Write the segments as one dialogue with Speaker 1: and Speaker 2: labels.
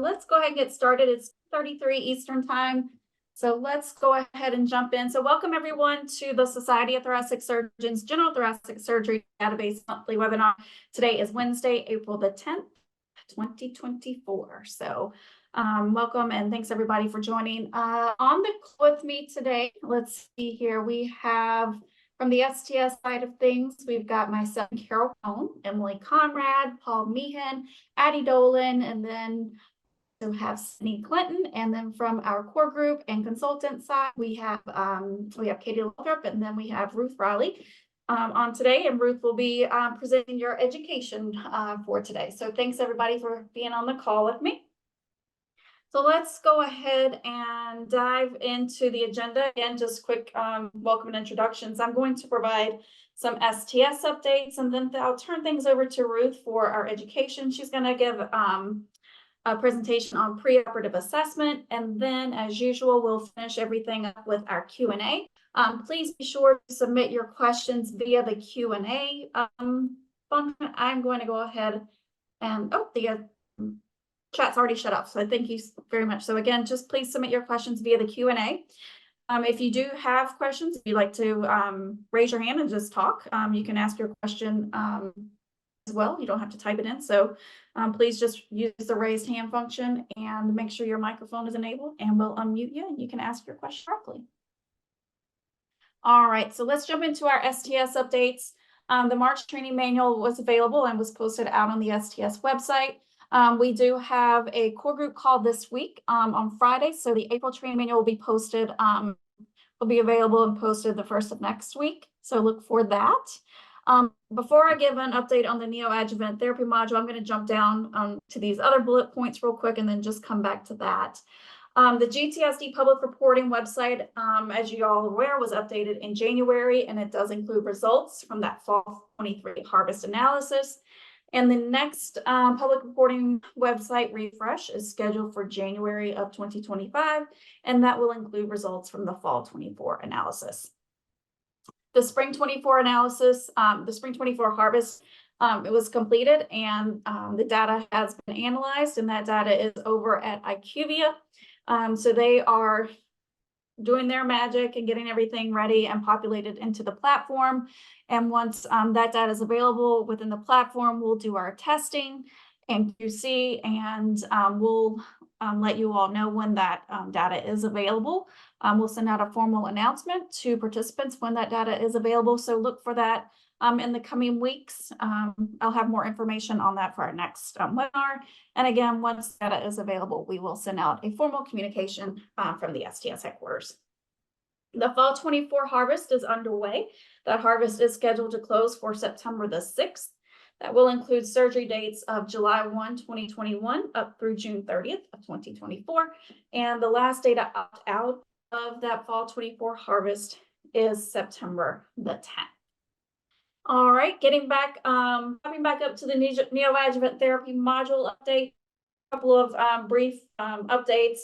Speaker 1: let's go ahead and get started. It's 33 Eastern time. So let's go ahead and jump in. So welcome everyone to the Society of Thoracic Surgeons General Thoracic Surgery Database monthly webinar. Today is Wednesday, April the 10th, 2024. So welcome and thanks everybody for joining. On the call with me today, let's see here, we have from the STS side of things, we've got myself, Carol Cohn, Emily Conrad, Paul Meehan, Addie Dolan, and then we have Sydney Clinton. And then from our core group and consultant side, we have Katie Lothrop, and then we have Ruth Riley on today. And Ruth will be presenting your education for today. So thanks everybody for being on the call with me. So let's go ahead and dive into the agenda. Again, just quick welcome and introductions. I'm going to provide some STS updates, and then I'll turn things over to Ruth for our education. She's going to give a presentation on preoperative assessment, and then as usual, we'll finish everything up with our Q&A. Please be sure to submit your questions via the Q&A function. I'm going to go ahead and, the chat's already shut off, so thank you very much. So again, just please submit your questions via the Q&A. If you do have questions, if you'd like to raise your hand and just talk, you can ask your question as well. You don't have to type it in. So please just use the raised hand function and make sure your microphone is enabled, and we'll unmute you and you can ask your question directly. All right, so let's jump into our STS updates. The March training manual was available and was posted out on the STS website. We do have a core group call this week on Friday. So the April training manual will be posted, will be available and posted the first of next week. So look for that. Before I give an update on the neoadjuvant therapy module, I'm going to jump down to these other bullet points real quick and then just come back to that. The GTSD public reporting website, as you all are aware, was updated in January, and it does include results from that fall 23 harvest analysis. And the next public reporting website refresh is scheduled for January of 2025, and that will include results from the fall 24 analysis. The spring 24 analysis, the spring 24 harvest, it was completed, and the data has been analyzed, and that data is over at IQVIA. So they are doing their magic and getting everything ready and populated into the platform. And once that data is available within the platform, we'll do our testing and QC, and we'll let you all know when that data is available. We'll send out a formal announcement to participants when that data is available. So look for that in the coming weeks. I'll have more information on that for our next webinar. And again, once data is available, we will send out a formal communication from the STS headquarters. The fall 24 harvest is underway. That harvest is scheduled to close for September the 6th. That will include surgery dates of July 1, 2021 up through June 30th of 2024. And the last day to opt out of that fall 24 harvest is September the 10th. All right, hopping back up to the neoadjuvant therapy module update. A couple of brief updates.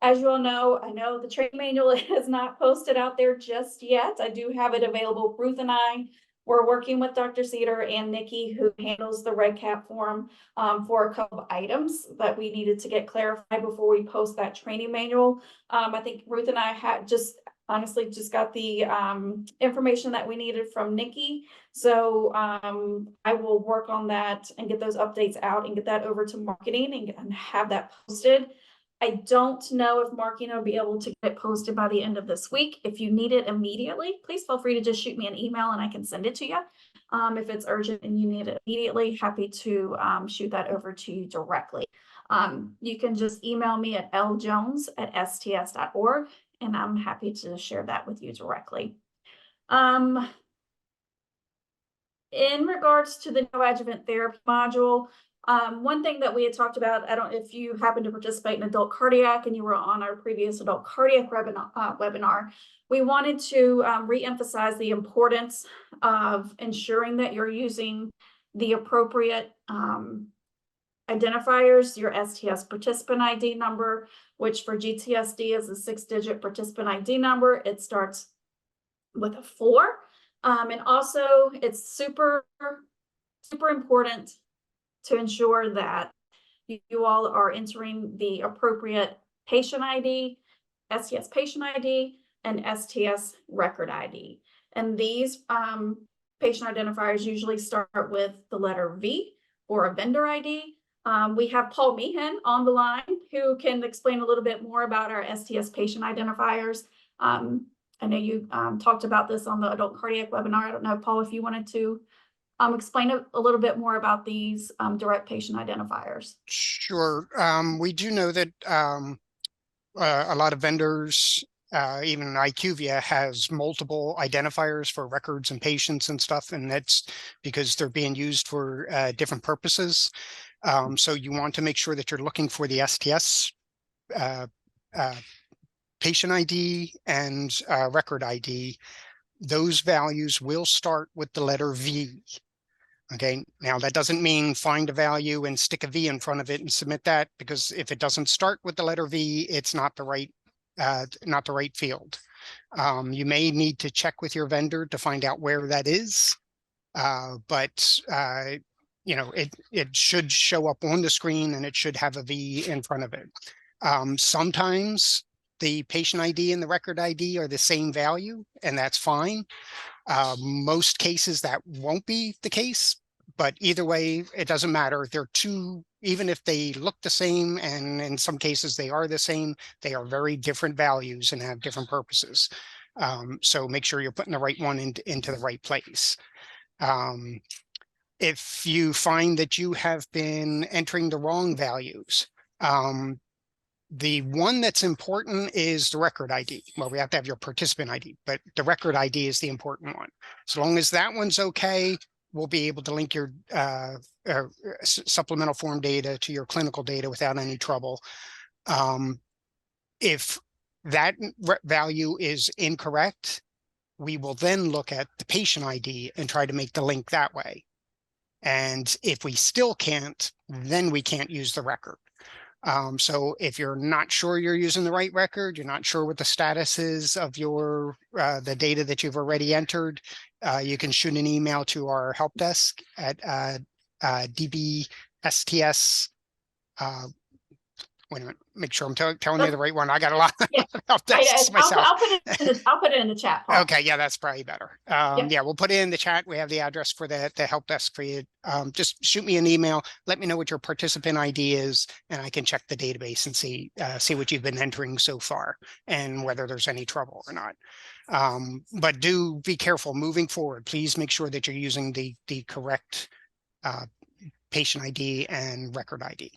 Speaker 1: As you all know, I know the training manual is not posted out there just yet. I do have it available. Ruth and I were working with Dr. Cedar and Nikki, who handles the REDCap form, for a couple of items that we needed to get clarified before we post that training manual. I think Ruth and I had honestly just got the information that we needed from Nikki. So I will work on that and get those updates out and get that over to marketing and have that posted. I don't know if marketing will be able to get it posted by the end of this week. If you need it immediately, please feel free to just shoot me an email and I can send it to you. If it's urgent and you need it immediately, happy to shoot that over to you directly. You can just email me at ljones@sts.org, and I'm happy to share that with you directly. In regards to the neoadjuvant therapy module, one thing that we had talked about, I don't know if you happen to participate in adult cardiac and you were on our previous adult cardiac webinar, we wanted to reemphasize the importance of ensuring that you're using the appropriate identifiers, your STS participant ID number, which for GTSD is a 6-digit participant ID number. It starts with a 4. And also it's super important to ensure that you all are entering the appropriate patient ID, STS patient ID, and STS record ID. And these patient identifiers usually start with the letter V or a vendor ID. We have Paul Meehan on the line who can explain a little bit more about our STS patient identifiers. I know you talked about this on the adult cardiac webinar. I don't know, Paul, if you wanted to explain a little bit more about these direct patient identifiers.
Speaker 2: Sure. We do know that a lot of vendors, even IQVIA, has multiple identifiers for records and patients and stuff, and that's because they're being used for different purposes. So you want to make sure that you're looking for the STS patient ID and record ID. Those values will start with the letter V. Okay, now that doesn't mean find a value and stick a V in front of it and submit that, because if it doesn't start with the letter V, it's not the right field. You may need to check with your vendor to find out where that is, but you know, it should show up on the screen and it should have a V in front of it. Sometimes the patient ID and the record ID are the same value, and that's fine. Most cases that won't be the case, but either way, it doesn't matter. They're two, even if they look the same, and in some cases they are the same, they are very different values and have different purposes. So make sure you're putting the right one into the right place. If you find that you have been entering the wrong values, the one that's important is the record ID. Well, we have to have your participant ID, but the record ID is the important one. So long as that one's okay, we'll be able to link your supplemental form data to your clinical data without any trouble. If that value is incorrect, we will then look at the patient ID and try to make the link that way. And if we still can't, then we can't use the record. So if you're not sure you're using the right record, you're not sure what the status is of your the data that you've already entered, you can shoot an email to our help desk at DBSTS. Wait a minute, make sure I'm telling you the right one. I got a lot of help desks myself.
Speaker 1: I'll put it in the chat, Paul.
Speaker 2: Okay, yeah, that's probably better. Yeah, we'll put it in the chat. We have the address for the help desk for you. Just shoot me an email. Let me know what your participant ID is, and I can check the database and see what you've been entering so far and whether there's any trouble or not. But do be careful moving forward. Please make sure that you're using the correct patient ID and record ID.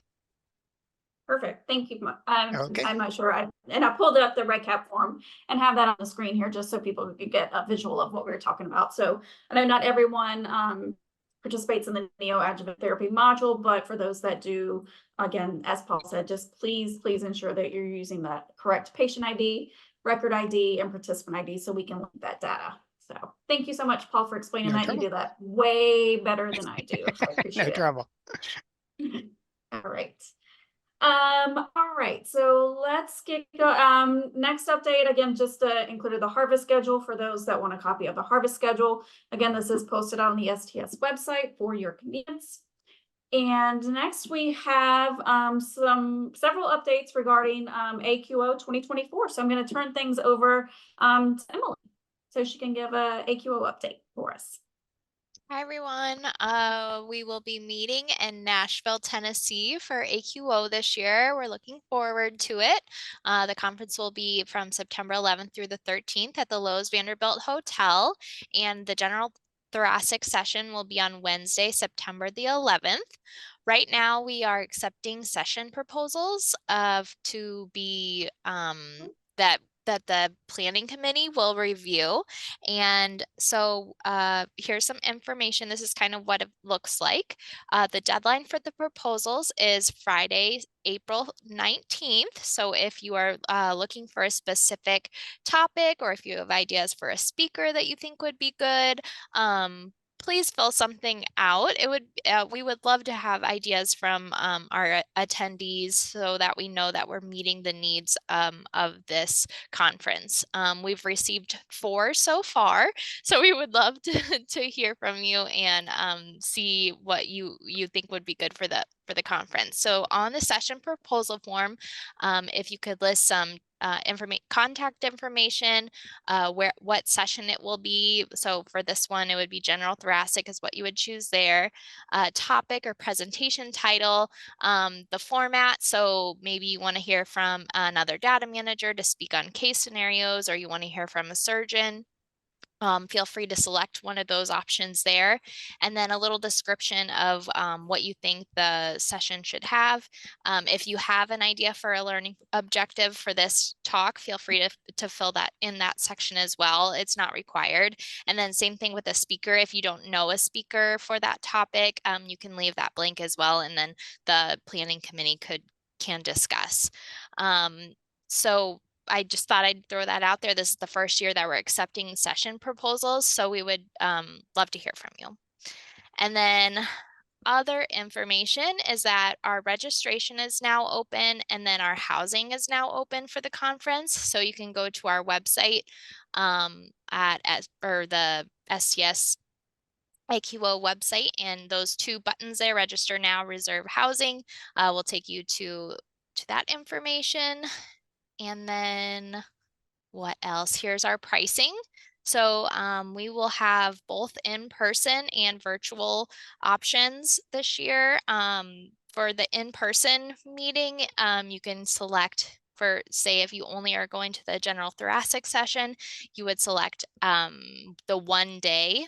Speaker 1: Perfect. Thank you.
Speaker 2: Okay.
Speaker 1: I'm not sure. I pulled up the REDCap form and have that on the screen here just so people could get a visual of what we were talking about. So I know not everyone participates in the neoadjuvant therapy module, but for those that do, again, as Paul said, just please ensure that you're using the correct patient ID, record ID, and participant ID so we can link that data. So thank you so much, Paul, for explaining that. You do that way better than I do. I appreciate it.
Speaker 2: No trouble.
Speaker 1: All right. All right, so let's get next update, again, just included the harvest schedule for those that want a copy of the harvest schedule. Again, this is posted on the STS website for your convenience. And next we have several updates regarding AQO 2024. So I'm going to turn things over to Emily so she can give a AQO update for us.
Speaker 3: Hi, everyone. We will be meeting in Nashville, Tennessee for AQO this year. We're looking forward to it. The conference will be from September 11th through the 13th at the Lowe's Vanderbilt Hotel, and the general thoracic session will be on Wednesday, September the 11th. Right now, we are accepting session proposals to be that the planning committee will review. And so here's some information. This is kind of what it looks like. The deadline for the proposals is Friday, April 19th. So if you are looking for a specific topic, or if you have ideas for a speaker that you think would be good, please fill something out. It would we would love to have ideas from our attendees so that we know that we're meeting the needs of this conference. We've received 4 so far, so we would love to hear from you and see what you think would be good for for the conference. So on the session proposal form, if you could list some contact information, what session it will be. So for this one, it would be general thoracic is what you would choose there. Topic or presentation title, the format. So maybe you want to hear from another data manager to speak on case scenarios, or you want to hear from a surgeon. Feel free to select one of those options there, and then a little description of what you think the session should have. If you have an idea for a learning objective for this talk, feel free to fill that in that section as well. It's not required. And then same thing with a speaker. If you don't know a speaker for that topic, you can leave that blank as well, and then the planning committee can discuss. So I just thought I'd throw that out there. This is the first year that we're accepting session proposals, so we would love to hear from you. And then other information is that our registration is now open, and then our housing is now open for the conference. So you can go to our website or the STS IQO website, and those two buttons there, register now, reserve housing, will take you to that information. And then what else? Here's our pricing. So we will have both in-person and virtual options this year. For the in-person meeting, you can select for, say, if you only are going to the general thoracic session, you would select the 1 day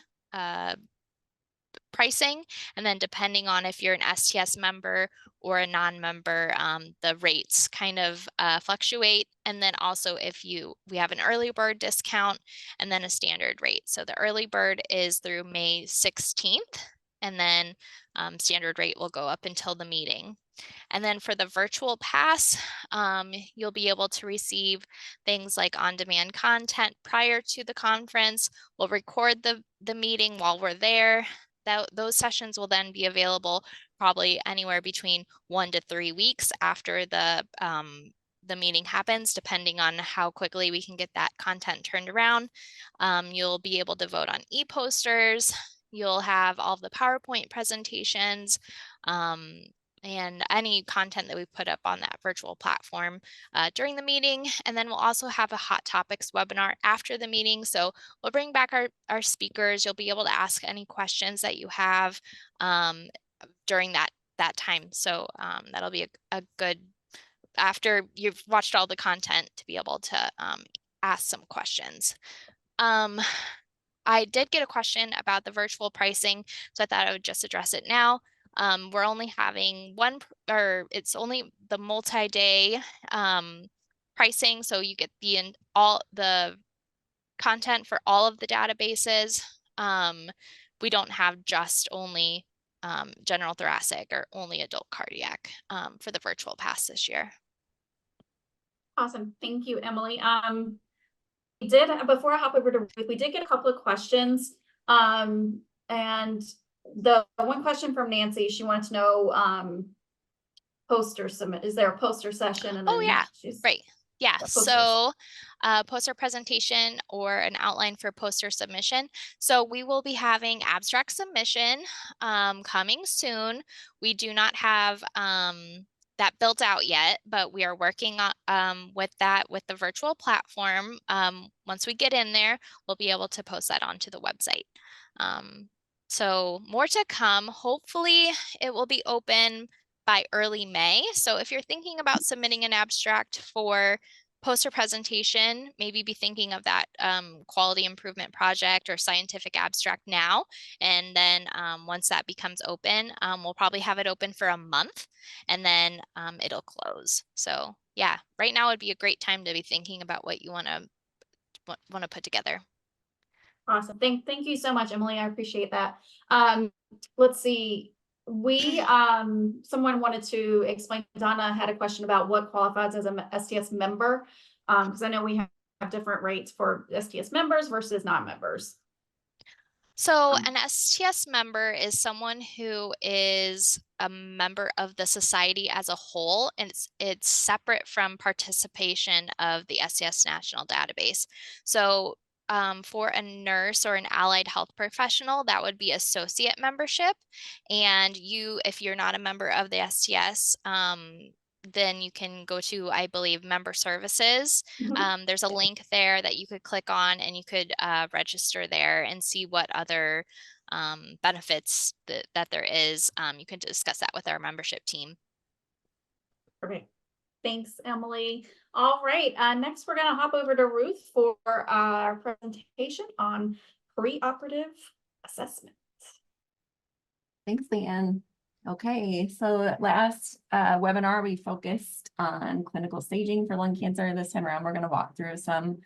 Speaker 3: pricing, and then depending on if you're an STS member or a non-member, the rates kind of fluctuate. And then also we have an early bird discount and then a standard rate. So the early bird is through May 16th, and then standard rate will go up until the meeting. And then for the virtual pass, you'll be able to receive things like on-demand content prior to the conference. We'll record the meeting while we're there. Those sessions will then be available probably anywhere between 1 to 3 weeks after the meeting happens, depending on how quickly we can get that content turned around. You'll be able to vote on e-posters. You'll have all of the PowerPoint presentations, and any content that we put up on that virtual platform during the meeting. And then we'll also have a hot topics webinar after the meeting. So we'll bring back our speakers. You'll be able to ask any questions that you have during that time. So that'll be a good, after you've watched all the content, to be able to ask some questions. I did get a question about the virtual pricing, so I thought I would just address it now. We're only having it's only the multi-day pricing, so you get all the content for all of the databases. We don't have just only general thoracic or only adult cardiac for the virtual pass this year.
Speaker 1: Awesome. Thank you, Emily. We did, before I hop over to Ruth, we did get a couple of questions. And the one question from Nancy, she wanted to know poster submit. Is there a poster session? And then
Speaker 3: oh yeah, right. Yeah, so poster presentation or an outline for poster submission. So we will be having abstract submission coming soon. We do not have that built out yet, but we are working on with the virtual platform. Once we get in there, we'll be able to post that onto the website. So more to come. Hopefully it will be open by early May. So if you're thinking about submitting an abstract for poster presentation, maybe be thinking of that quality improvement project or scientific abstract now. And then once that becomes open, we'll probably have it open for a month, and then it'll close. So yeah, right now would be a great time to be thinking about what you want to put together.
Speaker 1: Awesome. Thank you so much, Emily. I appreciate that. Let's see. Someone wanted to explain, Donna had a question about what qualifies as a STS member, because I know we have different rates for STS members versus non-members.
Speaker 3: So an STS member is someone who is a member of the society as a whole, and it's separate from participation of the STS National Database. So for a nurse or an allied health professional, that would be associate membership. And if you're not a member of the STS, then you can go to, I believe, member services. There's a link there that you could click on, and you could register there and see what other benefits that there is. You can discuss that with our membership team.
Speaker 1: Perfect. Thanks, Emily. All right, next we're going to hop over to Ruth for our presentation on preoperative assessment.
Speaker 4: Thanks, Leanne. Okay, so last webinar, we focused on clinical staging for lung cancer. This time around, we're going to walk through some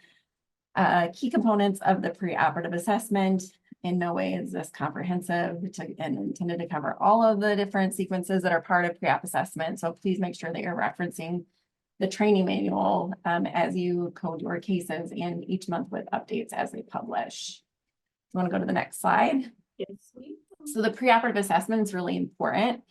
Speaker 4: key components of the preoperative assessment. In no way is this comprehensive and intended to cover all of the different sequences that are part of pre-op assessment. So please make sure that you're referencing the training manual as you code your cases, and each month with updates as they publish. You want to go to the next slide?
Speaker 1: Yes, please.
Speaker 4: So the preoperative assessment is really important.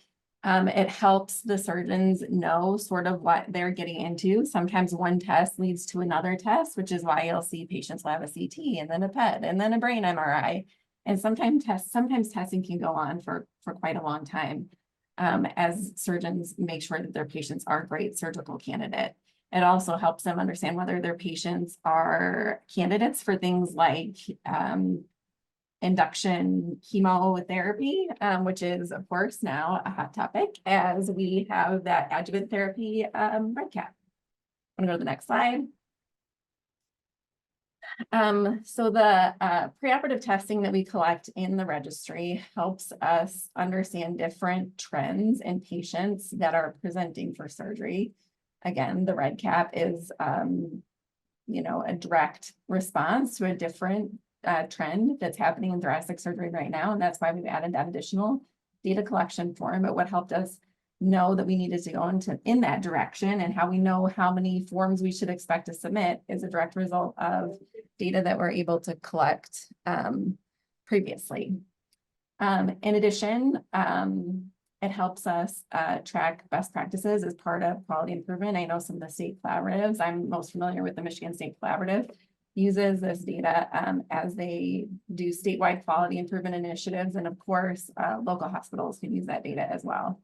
Speaker 4: It helps the surgeons know sort of what they're getting into. Sometimes one test leads to another test, which is why you'll see patients will have a CT and then a PET and then a brain MRI. And sometimes testing can go on for quite a long time as surgeons make sure that their patients are a great surgical candidate. It also helps them understand whether their patients are candidates for things like induction chemotherapy, which is, of course, now a hot topic as we have that adjuvant therapy red cap. I'm gonna go to the next slide. So the preoperative testing that we collect in the registry helps us understand different trends in patients that are presenting for surgery. Again, the red cap is, a direct response to a different trend that's happening in thoracic surgery right now. And that's why we've added that additional data collection form. But what helped us know that we needed to go in that direction, and how we know how many forms we should expect to submit, is a direct result of data that we're able to collect previously. In addition, it helps us track best practices as part of quality improvement. I know some of the state collaboratives, I'm most familiar with the Michigan State Collaborative, uses this data as they do statewide quality improvement initiatives. And of course, local hospitals can use that data as well.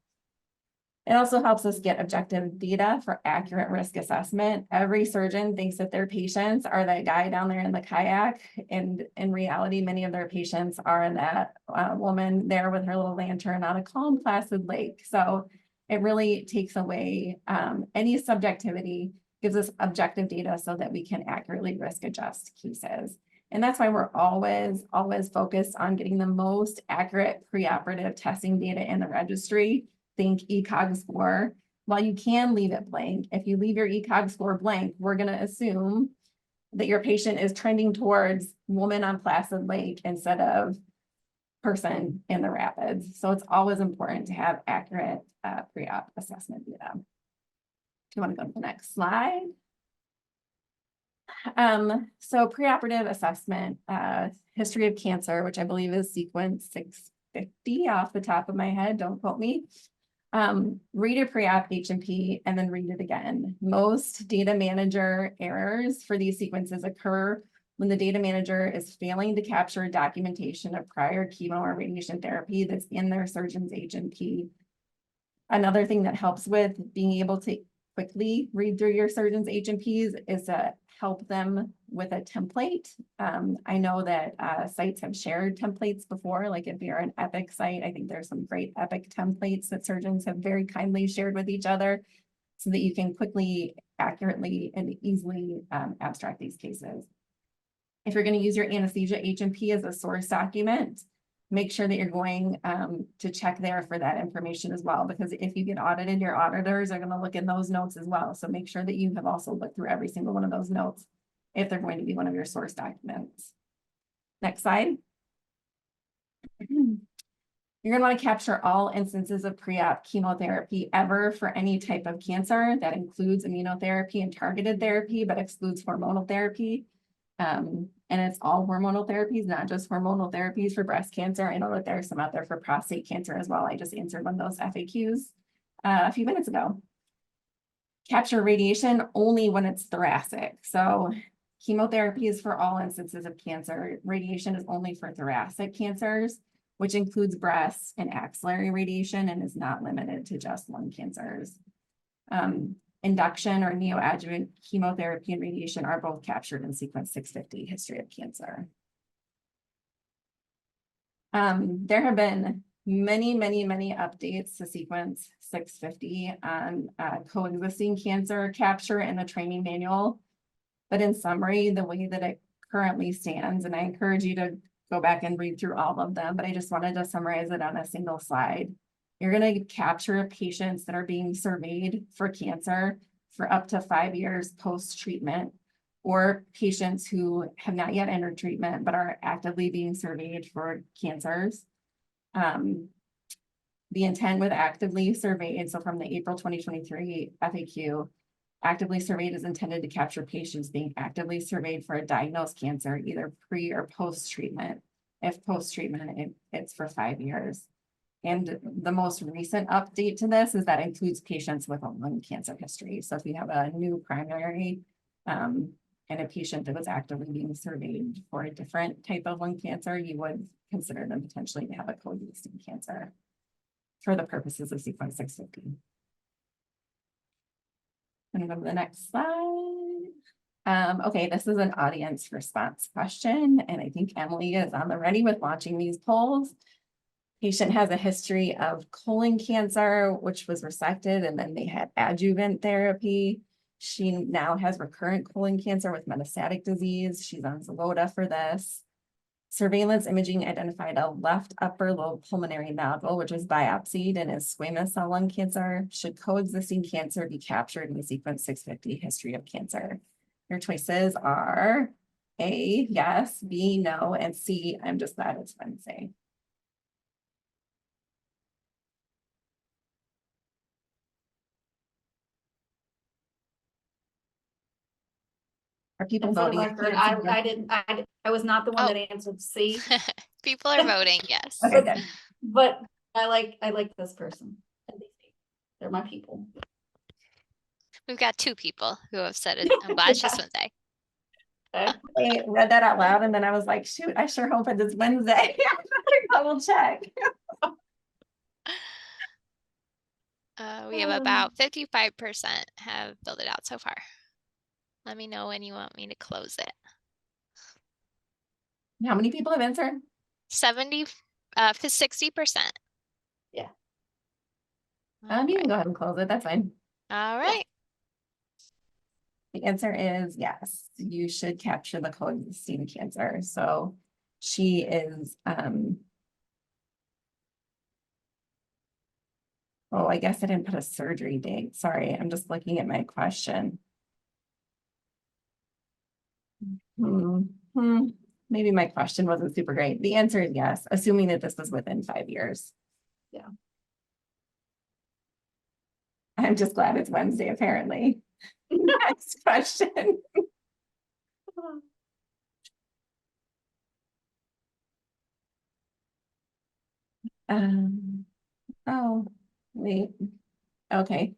Speaker 4: It also helps us get objective data for accurate risk assessment. Every surgeon thinks that their patients are that guy down there in the kayak. And in reality, many of their patients are that woman there with her little lantern on a calm, placid lake. So it really takes away any subjectivity, gives us objective data so that we can accurately risk adjust cases. And that's why we're always focused on getting the most accurate preoperative testing data in the registry. Think ECOG score. While you can leave it blank, if you leave your ECOG score blank, we're going to assume that your patient is trending towards woman on placid lake instead of person in the rapids. So it's always important to have accurate pre-op assessment data. If you want to go to the next slide. So preoperative assessment, history of cancer, which I believe is sequence 650 off the top of my head, don't quote me. Read your pre-op H&P and then read it again. Most data manager errors for these sequences occur when the data manager is failing to capture documentation of prior chemo or radiation therapy that's in their surgeon's H&P. Another thing that helps with being able to quickly read through your surgeon's H&Ps is to help them with a template. I know that sites have shared templates before, like if you're an Epic site, I think there's some great Epic templates that surgeons have very kindly shared with each other so that you can quickly, accurately, and easily abstract these cases. If you're going to use your anesthesia H&P as a source document, make sure that you're going to check there for that information as well, because if you get audited, your auditors are going to look in those notes as well. So make sure that you have also looked through every single one of those notes if they're going to be one of your source documents. Next slide. You're going to want to capture all instances of pre-op chemotherapy ever for any type of cancer. That includes immunotherapy and targeted therapy, but excludes hormonal therapy. And it's all hormonal therapies, not just hormonal therapies for breast cancer. I know that there's some out there for prostate cancer as well. I just answered one of those FAQs a few minutes ago. Capture radiation only when it's thoracic. So Chemotherapy is for all instances of cancer. Radiation is only for thoracic cancers, which includes breast and axillary radiation and is not limited to just lung cancers. Induction or neoadjuvant chemotherapy and radiation are both captured in sequence 650, history of cancer. There have been many updates to sequence 650 on coexisting cancer capture in the training manual. But in summary, the way that it currently stands, and I encourage you to go back and read through all of them, but I just wanted to summarize it on a single slide. You're going to capture patients that are being surveyed for cancer for up to 5 years post-treatment, or patients who have not yet entered treatment but are actively being surveyed for cancers. The intent with actively surveyed, so from the April 2023 FAQ, actively surveyed is intended to capture patients being actively surveyed for a diagnosed cancer, either pre or post-treatment. If post-treatment, it's for 5 years. And the most recent update to this is that includes patients with a lung cancer history. So if you have a new primary and a patient that was actively being surveyed for a different type of lung cancer, you would consider them potentially to have a coexisting cancer for the purposes of sequence 650. I'm going to go to the next slide. Okay, this is an audience response question, and I think Emily is on the ready with launching these polls. Patient has a history of colon cancer, which was resected, and then they had adjuvant therapy. She now has recurrent colon cancer with metastatic disease. She's on Xeloda for this. Surveillance imaging identified a left upper lobe pulmonary nodule, which was biopsied and is squamous cell lung cancer. Should coexisting cancer be captured in the sequence 650 history of cancer? Your choices are A, yes, B, no, and C, I'm just glad it's Wednesday. Are people
Speaker 1: And for the
Speaker 4: voting?
Speaker 1: record, I was not the one
Speaker 3: Oh.
Speaker 1: that answered C,
Speaker 3: People are voting, yes.
Speaker 4: Okay, good.
Speaker 1: but I like this person. They're my people.
Speaker 3: We've got 2 people who have said it. I'm glad it's just Wednesday.
Speaker 1: Okay.
Speaker 4: I read that out loud and then I was like, shoot, I sure hope it is Wednesday. I will check.
Speaker 3: We have about 55% have filled it out so far. Let me know when you want me to close it.
Speaker 4: How many people have answered?
Speaker 3: 60%.
Speaker 1: Yeah.
Speaker 4: You can go ahead and close it. That's fine.
Speaker 3: All right.
Speaker 4: The answer is yes. You should capture the coexisting cancer. So she is, oh, I guess I didn't put a surgery date. Sorry, I'm just looking at my question. Maybe my question wasn't super great. The answer is yes, assuming that this was within 5 years.
Speaker 1: Yeah.
Speaker 4: I'm just glad it's Wednesday, apparently. Next question. Oh, wait. Okay.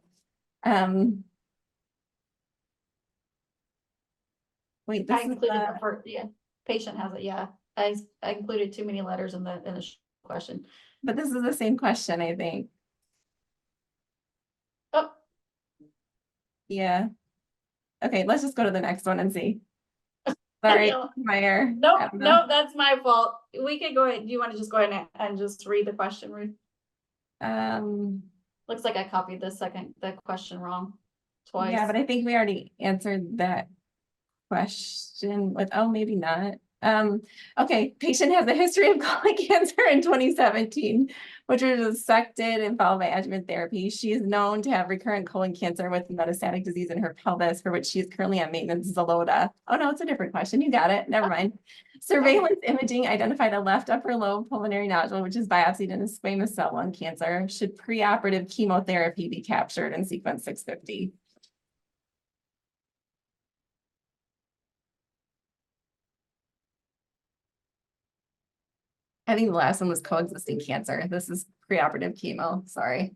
Speaker 4: Wait,
Speaker 1: I
Speaker 4: this is
Speaker 1: included the first, yeah, patient has it, yeah. I included too many letters in the question.
Speaker 4: but this is the same question, I think.
Speaker 1: Oh,
Speaker 4: Yeah. Okay, let's just go to the next one and see. Sorry, Meyer.
Speaker 1: no, that's my fault. We could go ahead. Do you want to just go ahead and just read the question, Ruth? Looks like I copied the question wrong twice.
Speaker 4: Yeah, but I think we already answered that question with, oh, maybe not. Okay, patient has a history of colon cancer in 2017, which was resected and followed by adjuvant therapy. She is known to have recurrent colon cancer with metastatic disease in her pelvis, for which she is currently on maintenance Xeloda. Oh no, it's a different question. You got it. Never mind. Surveillance imaging identified a left upper lobe pulmonary nodule, which is biopsied in a squamous cell lung cancer. Should preoperative chemotherapy be captured in sequence 650? I think the last one was coexisting cancer. This is preoperative chemo. Sorry.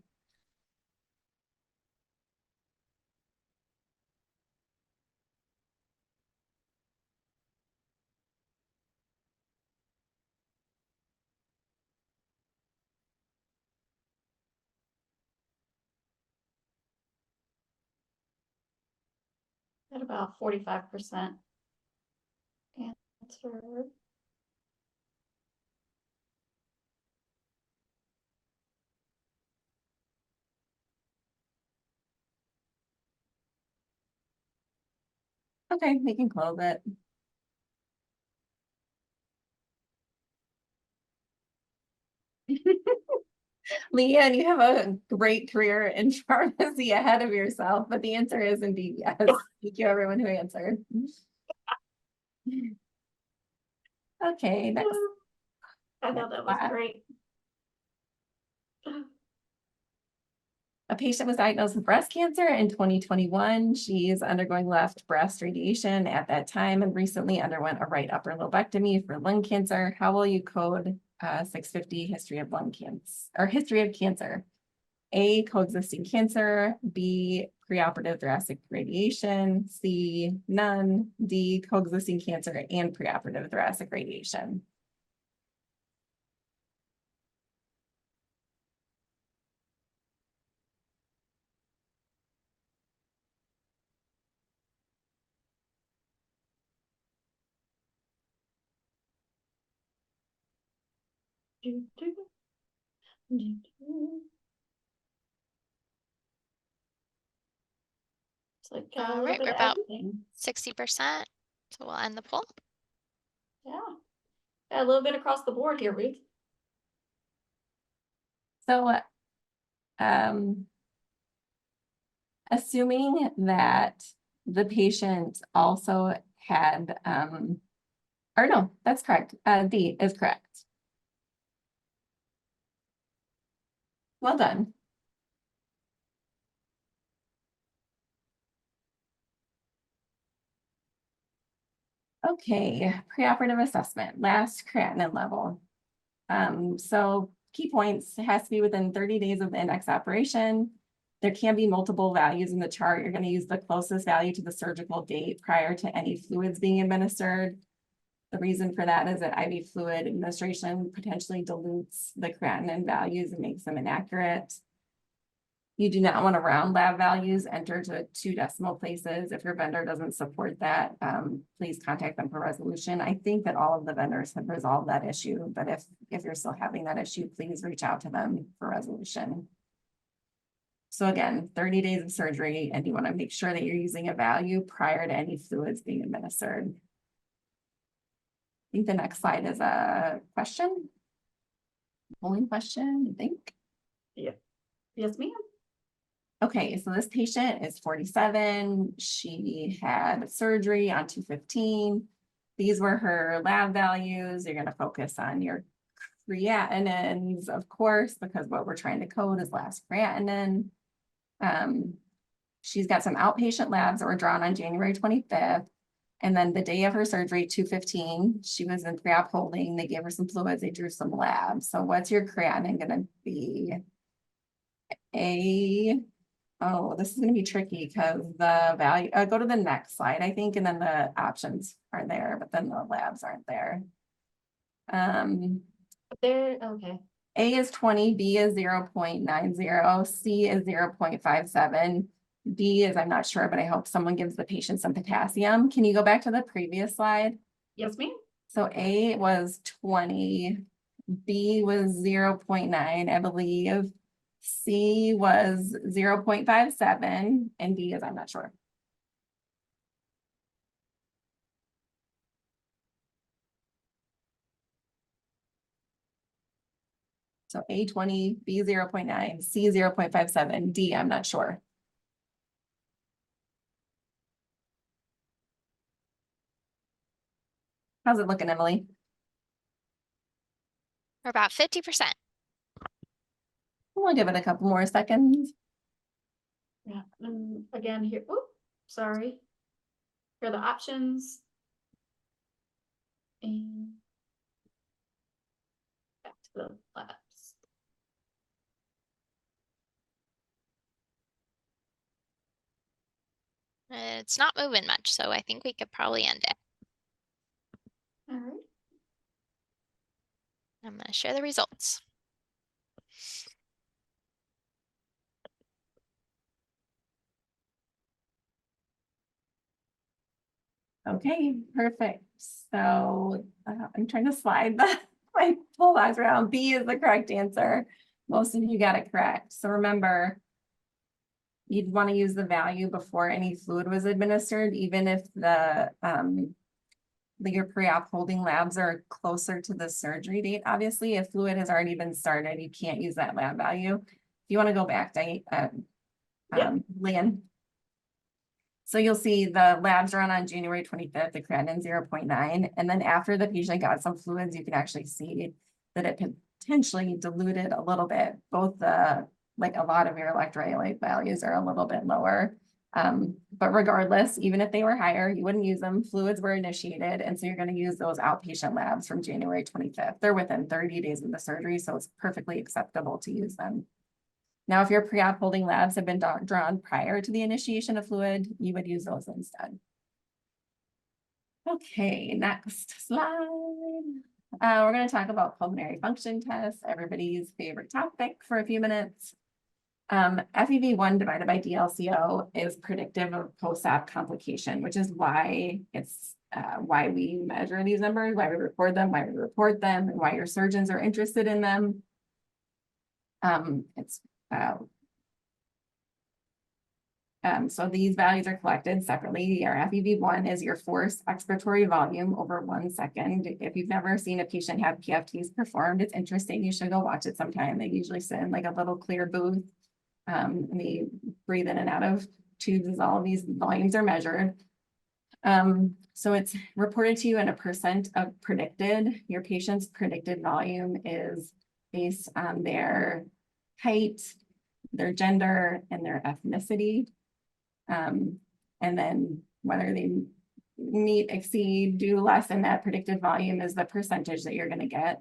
Speaker 1: At about 45% answered.
Speaker 4: Okay, we can close it. Leanne, you have a great career in pharmacy ahead of yourself, but the answer is indeed yes. Thank you, everyone who answered. Okay, next.
Speaker 1: I thought that was
Speaker 4: Wow.
Speaker 1: great.
Speaker 4: A patient was diagnosed with breast cancer in 2021. She's undergoing left breast radiation at that time and recently underwent a right upper lobectomy for lung cancer. How will you code 650 history of lung cancer or history of cancer? A, coexisting cancer, B, preoperative thoracic radiation, C, none, D, coexisting cancer and preoperative thoracic radiation.
Speaker 1: It's like a
Speaker 3: All
Speaker 1: little
Speaker 3: right,
Speaker 1: bit
Speaker 3: we're
Speaker 1: of
Speaker 3: about
Speaker 1: everything.
Speaker 3: 60%. So we'll end the poll.
Speaker 1: Yeah. A little bit across the board here, Ruth.
Speaker 4: So, assuming that the patient also had, or no, that's correct. D is correct. Well done. Okay, preoperative assessment, last creatinine level. So key points, it has to be within 30 days of the index operation. There can be multiple values in the chart. You're going to use the closest value to the surgical date prior to any fluids being administered. The reason for that is that IV fluid administration potentially dilutes the creatinine values and makes them inaccurate. You do not want to round lab values, enter to 2 decimal places. If your vendor doesn't support that, please contact them for resolution. I think that all of the vendors have resolved that issue, but if you're still having that issue, please reach out to them for resolution. So again, 30 days of surgery, and you want to make sure that you're using a value prior to any fluids being administered. I think the next slide is a question. Polling question, I think.
Speaker 1: Yes, ma'am.
Speaker 4: Okay, so this patient is 47. She had surgery on 2/15. These were her lab values. You're going to focus on your creatinines, of course, because what we're trying to code is last creatinine. She's got some outpatient labs that were drawn on January 25th. And then the day of her surgery, 2/15, she was in pre-op holding. They gave her some fluids. They drew some labs. So what's your creatinine going to be? Oh, this is going to be tricky because the value, go to the next slide, I think, and then the options are there, but then the labs aren't there.
Speaker 1: There, okay.
Speaker 4: A is 20, B is 0.90, C is 0.57, D is, I'm not sure, but I hope someone gives the patient some potassium. Can you go back to the previous slide?
Speaker 1: Yes, ma'am.
Speaker 4: So A was 20, B was 0.9, I believe. C was 0.57, and D is, I'm not sure. So A 20, B 0.9, C 0.57, D, I'm not sure. How's it looking, Emily?
Speaker 3: We're about 50%.
Speaker 4: We'll give it a couple more seconds.
Speaker 1: Yeah, again here, oh, sorry. Here are the options. And back to the labs.
Speaker 3: It's not moving much, so I think we could probably end it.
Speaker 1: All right.
Speaker 3: I'm going to share the results.
Speaker 4: Okay, perfect. So I'm trying to slide my pull box around. B is the correct answer. Most of you got it correct. So remember, you'd want to use the value before any fluid was administered, even if your pre-op holding labs are closer to the surgery date. Obviously, if fluid has already been started, you can't use that lab value. If you want to go back, Lynn. So you'll see the labs run on January 25th, the creatinine 0.9. And then after the patient got some fluids, you can actually see that it potentially diluted a little bit. Both like a lot of your electrolyte values are a little bit lower. But regardless, even if they were higher, you wouldn't use them. Fluids were initiated. And so you're going to use those outpatient labs from January 25th. They're within 30 days of the surgery, so it's perfectly acceptable to use them. Now, if your pre-op holding labs have been drawn prior to the initiation of fluid, you would use those instead. Okay, next slide. We're going to talk about pulmonary function tests, everybody's favorite topic for a few minutes. FEV1 divided by DLCO is predictive of post-op complication, which is why it's why we measure these numbers, why we record them, and why your surgeons are interested in them. So these values are collected separately. Your FEV1 is your forced expiratory volume over 1 second. If you've never seen a patient have PFTs performed, it's interesting. You should go watch it sometime. They usually sit in like a little clear booth. And they breathe in and out of tubes as all of these volumes are measured. So it's reported to you in a percent of predicted. Your patient's predicted volume is based on their height, their gender, and their ethnicity. And then whether they meet, exceed, do less than that predicted volume is the percentage that you're going to get.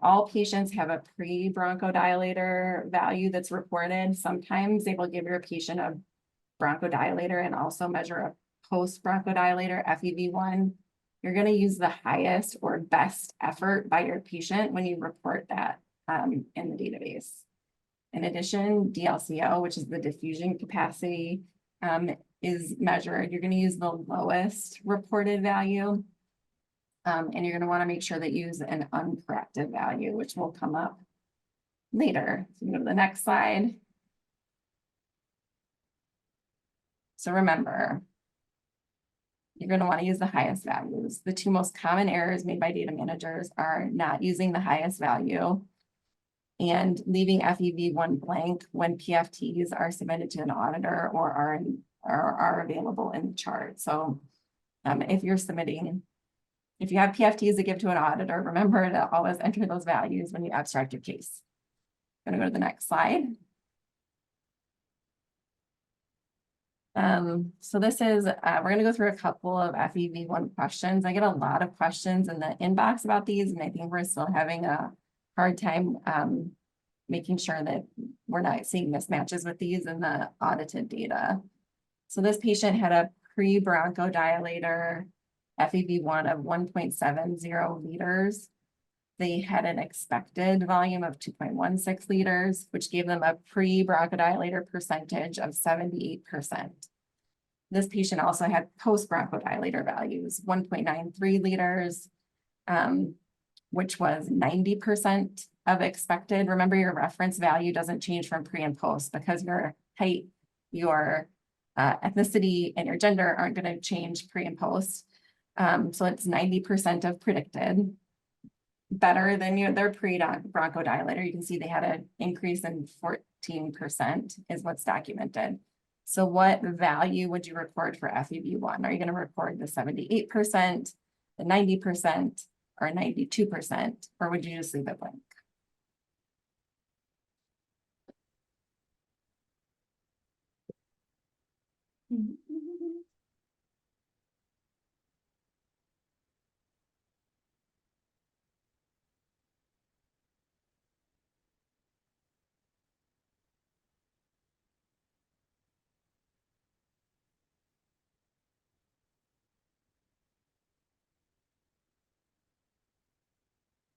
Speaker 4: All patients have a pre-bronchodilator value that's reported. Sometimes they will give your patient a bronchodilator and also measure a post-bronchodilator FEV1. You're going to use the highest or best effort by your patient when you report that in the database. In addition, DLCO, which is the diffusion capacity, is measured. You're going to use the lowest reported value. And you're going to want to make sure that you use an uncorrected value, which will come up later. So go to the next slide. So remember, you're going to want to use the highest values. The two most common errors made by data managers are not using the highest value and leaving FEV1 blank when PFTs are submitted to an auditor or are available in the chart. So if you have PFTs to give to an auditor, remember to always enter those values when you abstract your case. I'm going to go to the next slide. So this is, we're going to go through a couple of FEV1 questions. I get a lot of questions in the inbox about these, and I think we're still having a hard time making sure that we're not seeing mismatches with these in the audited data. So this patient had a pre-bronchodilator FEV1 of 1.70 liters. They had an expected volume of 2.16 liters, which gave them a pre-bronchodilator percentage of 78%. This patient also had post-bronchodilator values, 1.93 liters, which was 90% of expected. Remember, your reference value doesn't change from pre and post because your height, your ethnicity, and your gender aren't going to change pre and post. So it's 90% of predicted, better than their pre-bronchodilator. You can see they had an increase in 14% is what's documented. So what value would you record for FEV1? Are you going to record the 78%, the 90%, or 92%, or would you just leave it blank?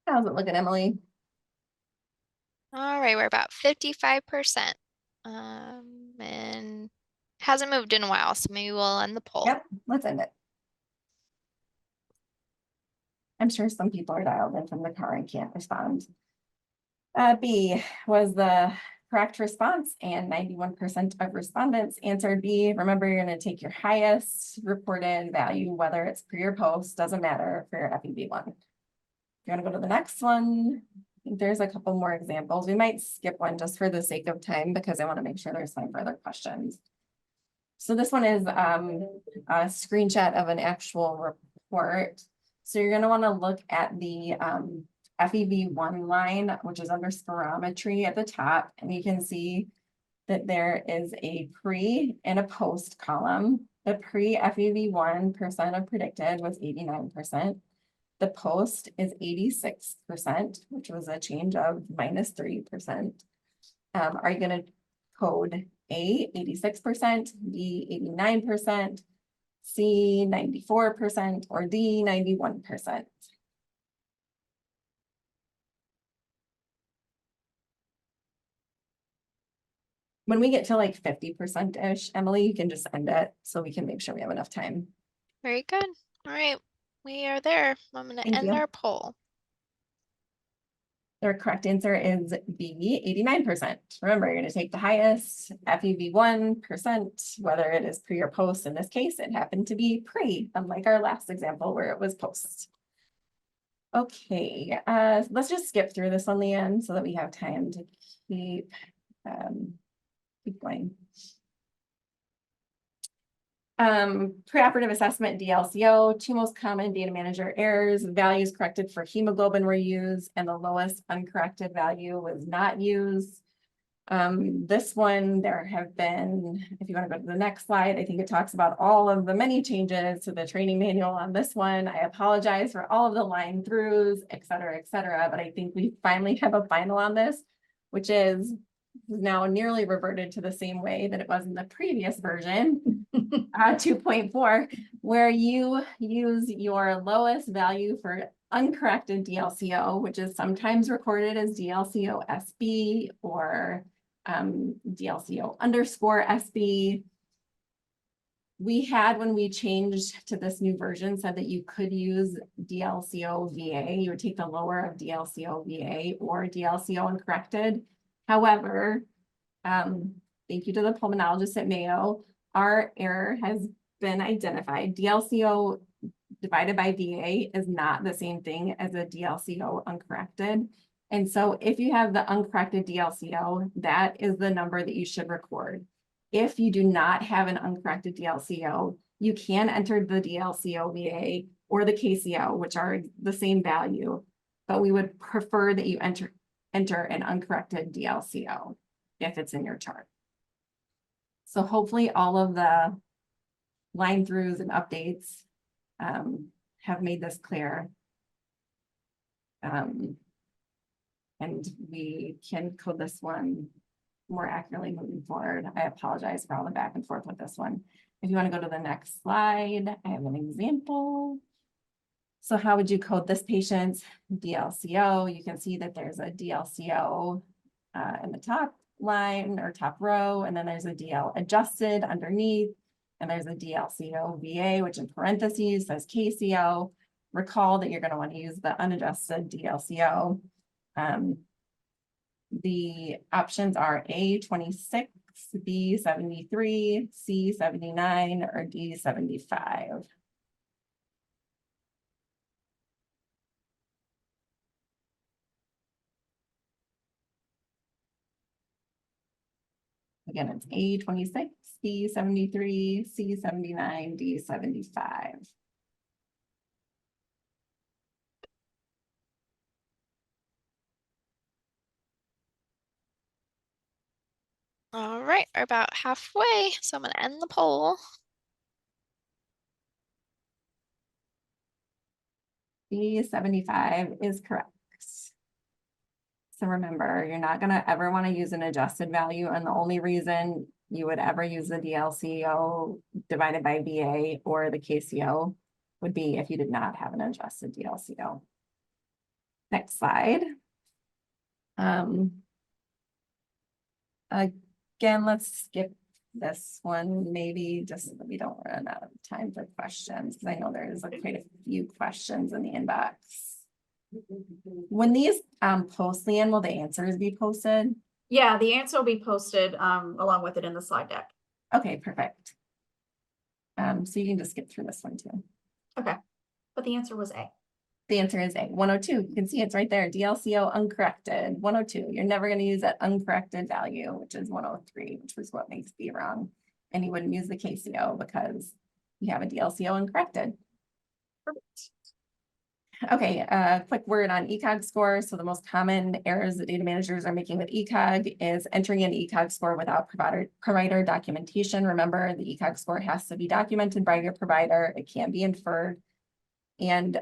Speaker 4: How's it looking, Emily?
Speaker 3: All right, we're about 55%. And hasn't moved in a while, so maybe we'll end the poll.
Speaker 4: Yep, let's end it. I'm sure some people are dialed in from the car and can't respond. B was the correct response, and 91% of respondents answered B. Remember, you're going to take your highest reported value, whether it's pre or post, doesn't matter for your FEV1. You want to go to the next one? I think there's a couple more examples. We might skip one just for the sake of time because I want to make sure there's time for other questions. So this one is a screenshot of an actual report. So you're going to want to look at the FEV1 line, which is under spirometry at the top, and you can see that there is a pre and a post column. The pre FEV1 percent of predicted was 89%. The post is 86%, which was a change of -3%. Are you going to code A, 86%, B, 89%, C, 94%, or D, 91%? When we get to like 50%-ish, Emily, you can just end it so we can make sure we have enough time.
Speaker 3: Very good. All right, we are there. I'm going to
Speaker 4: Thank
Speaker 3: end
Speaker 4: you.
Speaker 3: our poll.
Speaker 4: The correct answer is B, 89%. Remember, you're going to take the highest FEV1%, whether it is pre or post. In this case, it happened to be pre, unlike our last example where it was post. Okay, let's just skip through this on the end so that we have time to keep going. Preoperative assessment DLCO, two most common data manager errors, values corrected for hemoglobin were used and the lowest uncorrected value was not used. This one, there have been, if you want to go to the next slide, I think it talks about all of the many changes to the training manual on this one. I apologize for all of the line throughs, et cetera, but I think we finally have a final on this, which is now nearly reverted to the same way that it was in the previous version, 2.4, where you use your lowest value for uncorrected DLCO, which is sometimes recorded as DLCO SB or DLCO underscore SB. We had, when we changed to this new version, said that you could use DLCO VA. You would take the lower of DLCO VA or DLCO uncorrected. However, thank you to the pulmonologist at Mayo, our error has been identified. DLCO divided by VA is not the same thing as a DLCO uncorrected. And so if you have the uncorrected DLCO, that is the number that you should record. If you do not have an uncorrected DLCO, you can enter the DLCO VA or the KCO, which are the same value, but we would prefer that you enter an uncorrected DLCO if it's in your chart. So hopefully all of the line throughs and updates have made this clear. And we can code this one more accurately moving forward. I apologize for all the back and forth with this one. If you want to go to the next slide, I have an example. So how would you code this patient's DLCO? You can see that there's a DLCO in the top line or top row, and then there's a DL adjusted underneath, and there's a DLCO VA, which in parentheses says KCO. Recall that you're going to want to use the unadjusted DLCO. The options are A26, B73, C79, or D75. Again, it's A26, B73, C79, D75.
Speaker 3: All right, we're about halfway, so I'm going to end the poll.
Speaker 4: D75 is correct. So remember, you're not going to ever want to use an adjusted value, and the only reason you would ever use the DLCO divided by VA or the KCO would be if you did not have an adjusted DLCO. Next slide. Again, let's skip this one, maybe just so that we don't run out of time for questions, because I know there's quite a few questions in the inbox. When these post, Leanne, will the answers be posted?
Speaker 1: Yeah, the answer will be posted along with it in the slide deck.
Speaker 4: Okay, perfect. So you can just skip through this one too.
Speaker 1: Okay, but the answer was A.
Speaker 4: The answer is A, 102. You can see it's right there. DLCO uncorrected, 102. You're never going to use that uncorrected value, which is 103, which was what makes B wrong. And you wouldn't use the KCO because you have a DLCO uncorrected.
Speaker 1: Perfect.
Speaker 4: Okay, quick word on ECOG score. So the most common errors that data managers are making with ECOG is entering an ECOG score without provider documentation. Remember, the ECOG score has to be documented by your provider. It can't be inferred. And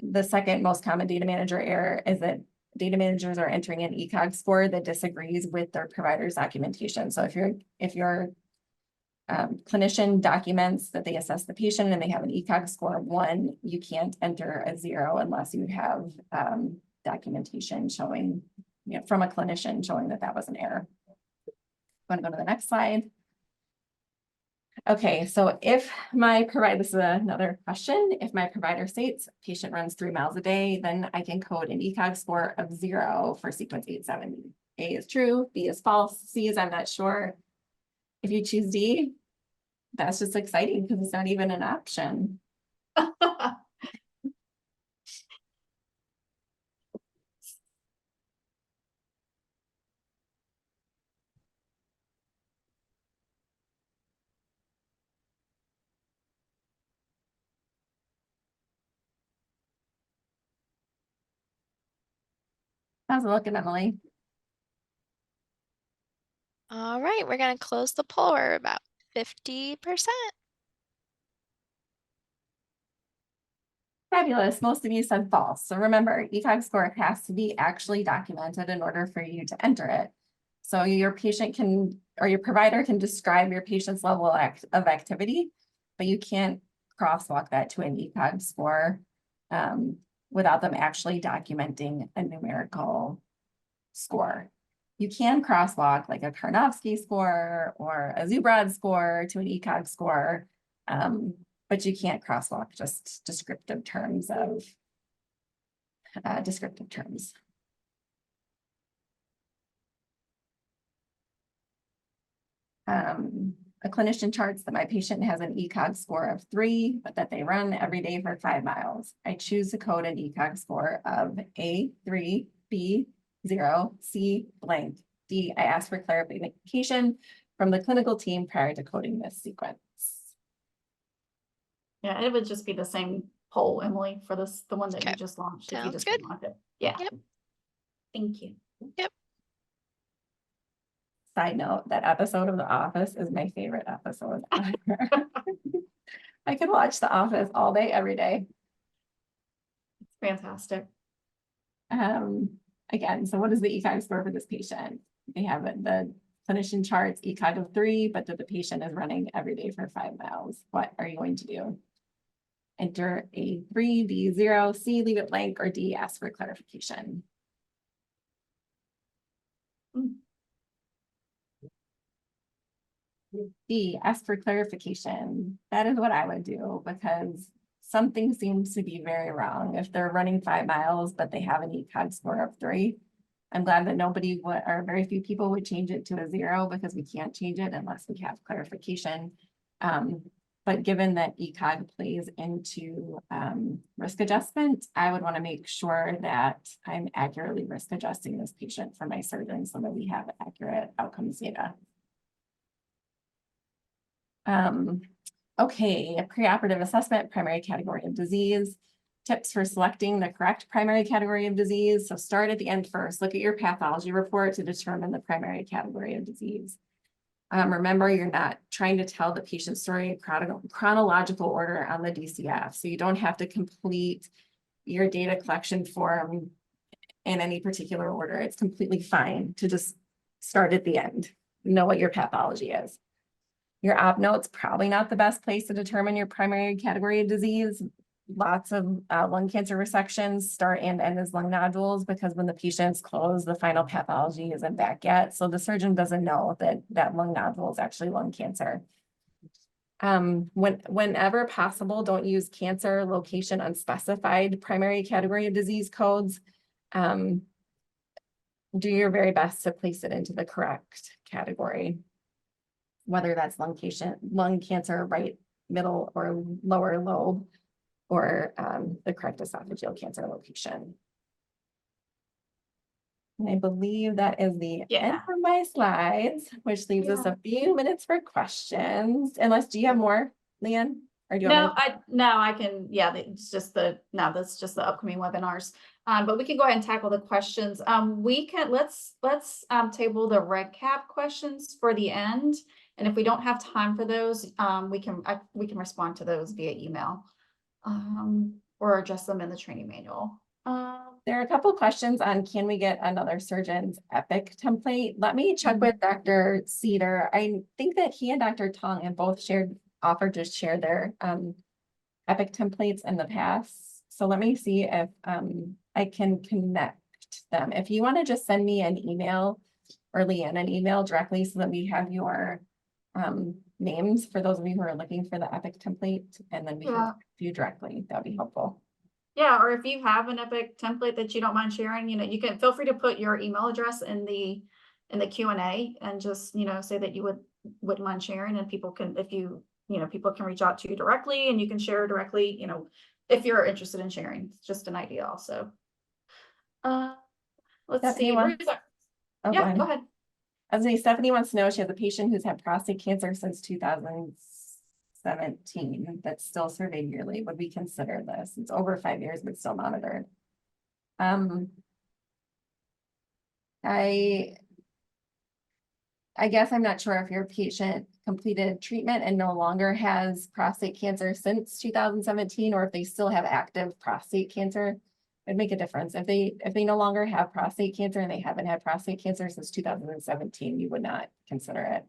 Speaker 4: the second most common data manager error is that data managers are entering an ECOG score that disagrees with their provider's documentation. So if your clinician documents that they assess the patient and they have an ECOG score of 1, you can't enter a 0 unless you have documentation showing, from a clinician showing that that was an error. I'm going to go to the next slide. Okay, so if my provider, this is another question. If my provider states patient runs 3 miles a day, then I can code an ECOG score of 0 for sequence 870. A is true, B is false, C is I'm not sure. If you choose D, that's just exciting because it's not even an option. How's it looking, Emily?
Speaker 3: All right, we're gonna close the poll. We're about 50%.
Speaker 4: Fabulous. Most of you said false. So remember, ECOG score has to be actually documented in order for you to enter it. So your patient can, or your provider can describe your patient's level of activity, but you can't crosswalk that to an ECOG score without them actually documenting a numerical score. You can crosswalk like a Karnofsky score or a Zubrod score to an ECOG score, but you can't crosswalk just descriptive terms of descriptive terms. A clinician charts that my patient has an ECOG score of 3, but that they run every day for 5 miles. I choose to code an ECOG score of A3, B 0, C blank, D. I ask for clarification from the clinical team prior to coding this sequence.
Speaker 1: Yeah, it would just be the same poll, Emily, for this, the one that you
Speaker 3: Okay.
Speaker 1: just launched. If you
Speaker 3: Sounds
Speaker 1: just
Speaker 3: good.
Speaker 1: unlock it. Yeah.
Speaker 3: Yep.
Speaker 1: Thank you.
Speaker 3: Yep.
Speaker 4: Side note, that episode of The Office is my favorite episode ever. I could watch The Office all day, every day.
Speaker 1: It's fantastic.
Speaker 4: Again, so what is the ECOG score for this patient? They have the clinician charts ECOG of 3, but that the patient is running every day for 5 miles. What are you going to do? Enter A 3, B 0, C leave it blank, or D ask for clarification. D, ask for clarification. That is what I would do because something seems to be very wrong. If they're running 5 miles, but they have an ECOG score of 3, I'm glad that nobody would, or very few people would change it to a 0 because we can't change it unless we have clarification. But given that ECOG plays into risk adjustment, I would want to make sure that I'm accurately risk adjusting this patient for my surgeon so that we have accurate outcomes data. Okay, a preoperative assessment, primary category of disease. Tips for selecting the correct primary category of disease. So start at the end first. Look at your pathology report to determine the primary category of disease. Remember, you're not trying to tell the patient story in chronological order on the DCF. So you don't have to complete your data collection form in any particular order. It's completely fine to just start at the end. Know what your pathology is. Your op note's probably not the best place to determine your primary category of disease. lots of lung cancer resections start and end as lung nodules because when the patient's closed, the final pathology isn't back yet. So the surgeon doesn't know that that lung nodule is actually lung cancer. Whenever possible, don't use cancer location unspecified primary category of disease codes. Do your very best to place it into the correct category, whether that's lung cancer, right, middle, or lower lobe, or the correct esophageal cancer location. And I believe that is the end of my slides, which leaves us a few minutes for questions. Unless, do you have more, Leanne? Or do you want me to-
Speaker 1: I can, yeah, it's just that's just the upcoming webinars. But we can go ahead and tackle the questions. We can, let's table the recap questions for the end. And if we don't have time for those, we can respond to those via email, or address them in the training manual.
Speaker 4: There are a couple questions on, can we get another surgeon's EPIC template? Let me check with Dr. Cedar. I think that he and Dr. Tong have both offered to share their EPIC templates in the past. So let me see if I can connect them. If you want to just send me an email, or Leanne an email directly, so that we have your names for those of you who are looking for the EPIC template, and then we can connect you directly. That'd be helpful.
Speaker 1: Yeah, or if you have an EPIC template that you don't mind sharing, you can feel free to put your email address in the Q&A and just, say that you wouldn't mind sharing, and people can, if people can reach out to you directly, and you can share directly, if you're interested in sharing. It's just an idea also. Let's see.
Speaker 4: Oh,
Speaker 1: Yeah, go ahead.
Speaker 4: I was saying, Stephanie wants to know, she has a patient who's had prostate cancer since 2017 that's still surveyed yearly. Would we consider this? It's over 5 years, but still monitored. I guess I'm not sure if your patient completed treatment and no longer has prostate cancer since 2017, or if they still have active prostate cancer. It'd make a difference. If they no longer have prostate cancer and they haven't had prostate cancer since 2017, you would not consider it.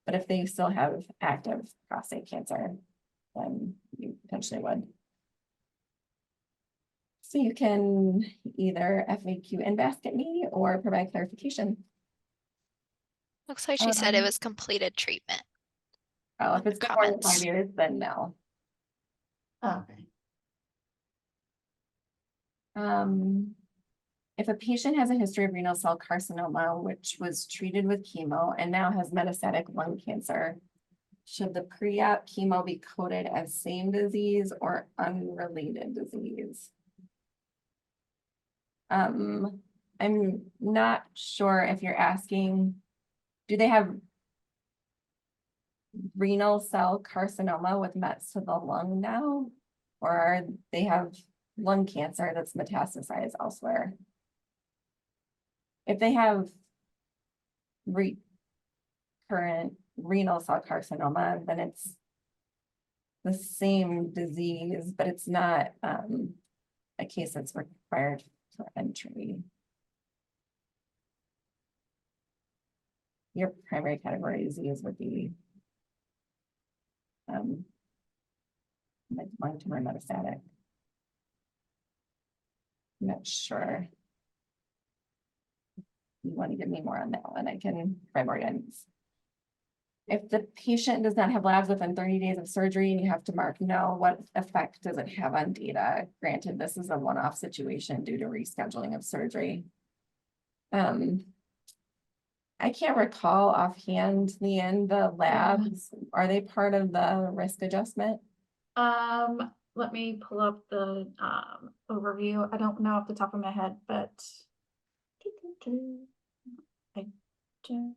Speaker 4: But if they still have active prostate cancer, then you potentially would. So you can either FAQ and basket me or provide clarification.
Speaker 3: Looks like she said it was completed treatment.
Speaker 4: Oh, if it's been more than 5 years, then no.
Speaker 1: Okay.
Speaker 4: If a patient has a history of renal cell carcinoma, which was treated with chemo and now has metastatic lung cancer, should the pre-op chemo be coded as same disease or unrelated disease? I'm not sure if you're asking, do they have renal cell carcinoma with mets to the lung now? Or they have lung cancer that's metastasized elsewhere? If they have recurrent renal cell carcinoma, then it's the same disease, but it's not a case that's required for entry. Your primary category disease would be lung tumor metastatic. I'm not sure. You want to give me more on that one, I can provide more guidance. If the patient does not have labs within 30 days of surgery and you have to mark no, what effect does it have on data? Granted, this is a one-off situation due to rescheduling of surgery. I can't recall offhand, Leanne, the labs, are they part of the risk adjustment?
Speaker 1: Let me pull up the overview. I don't know off the top of my head, but I don't.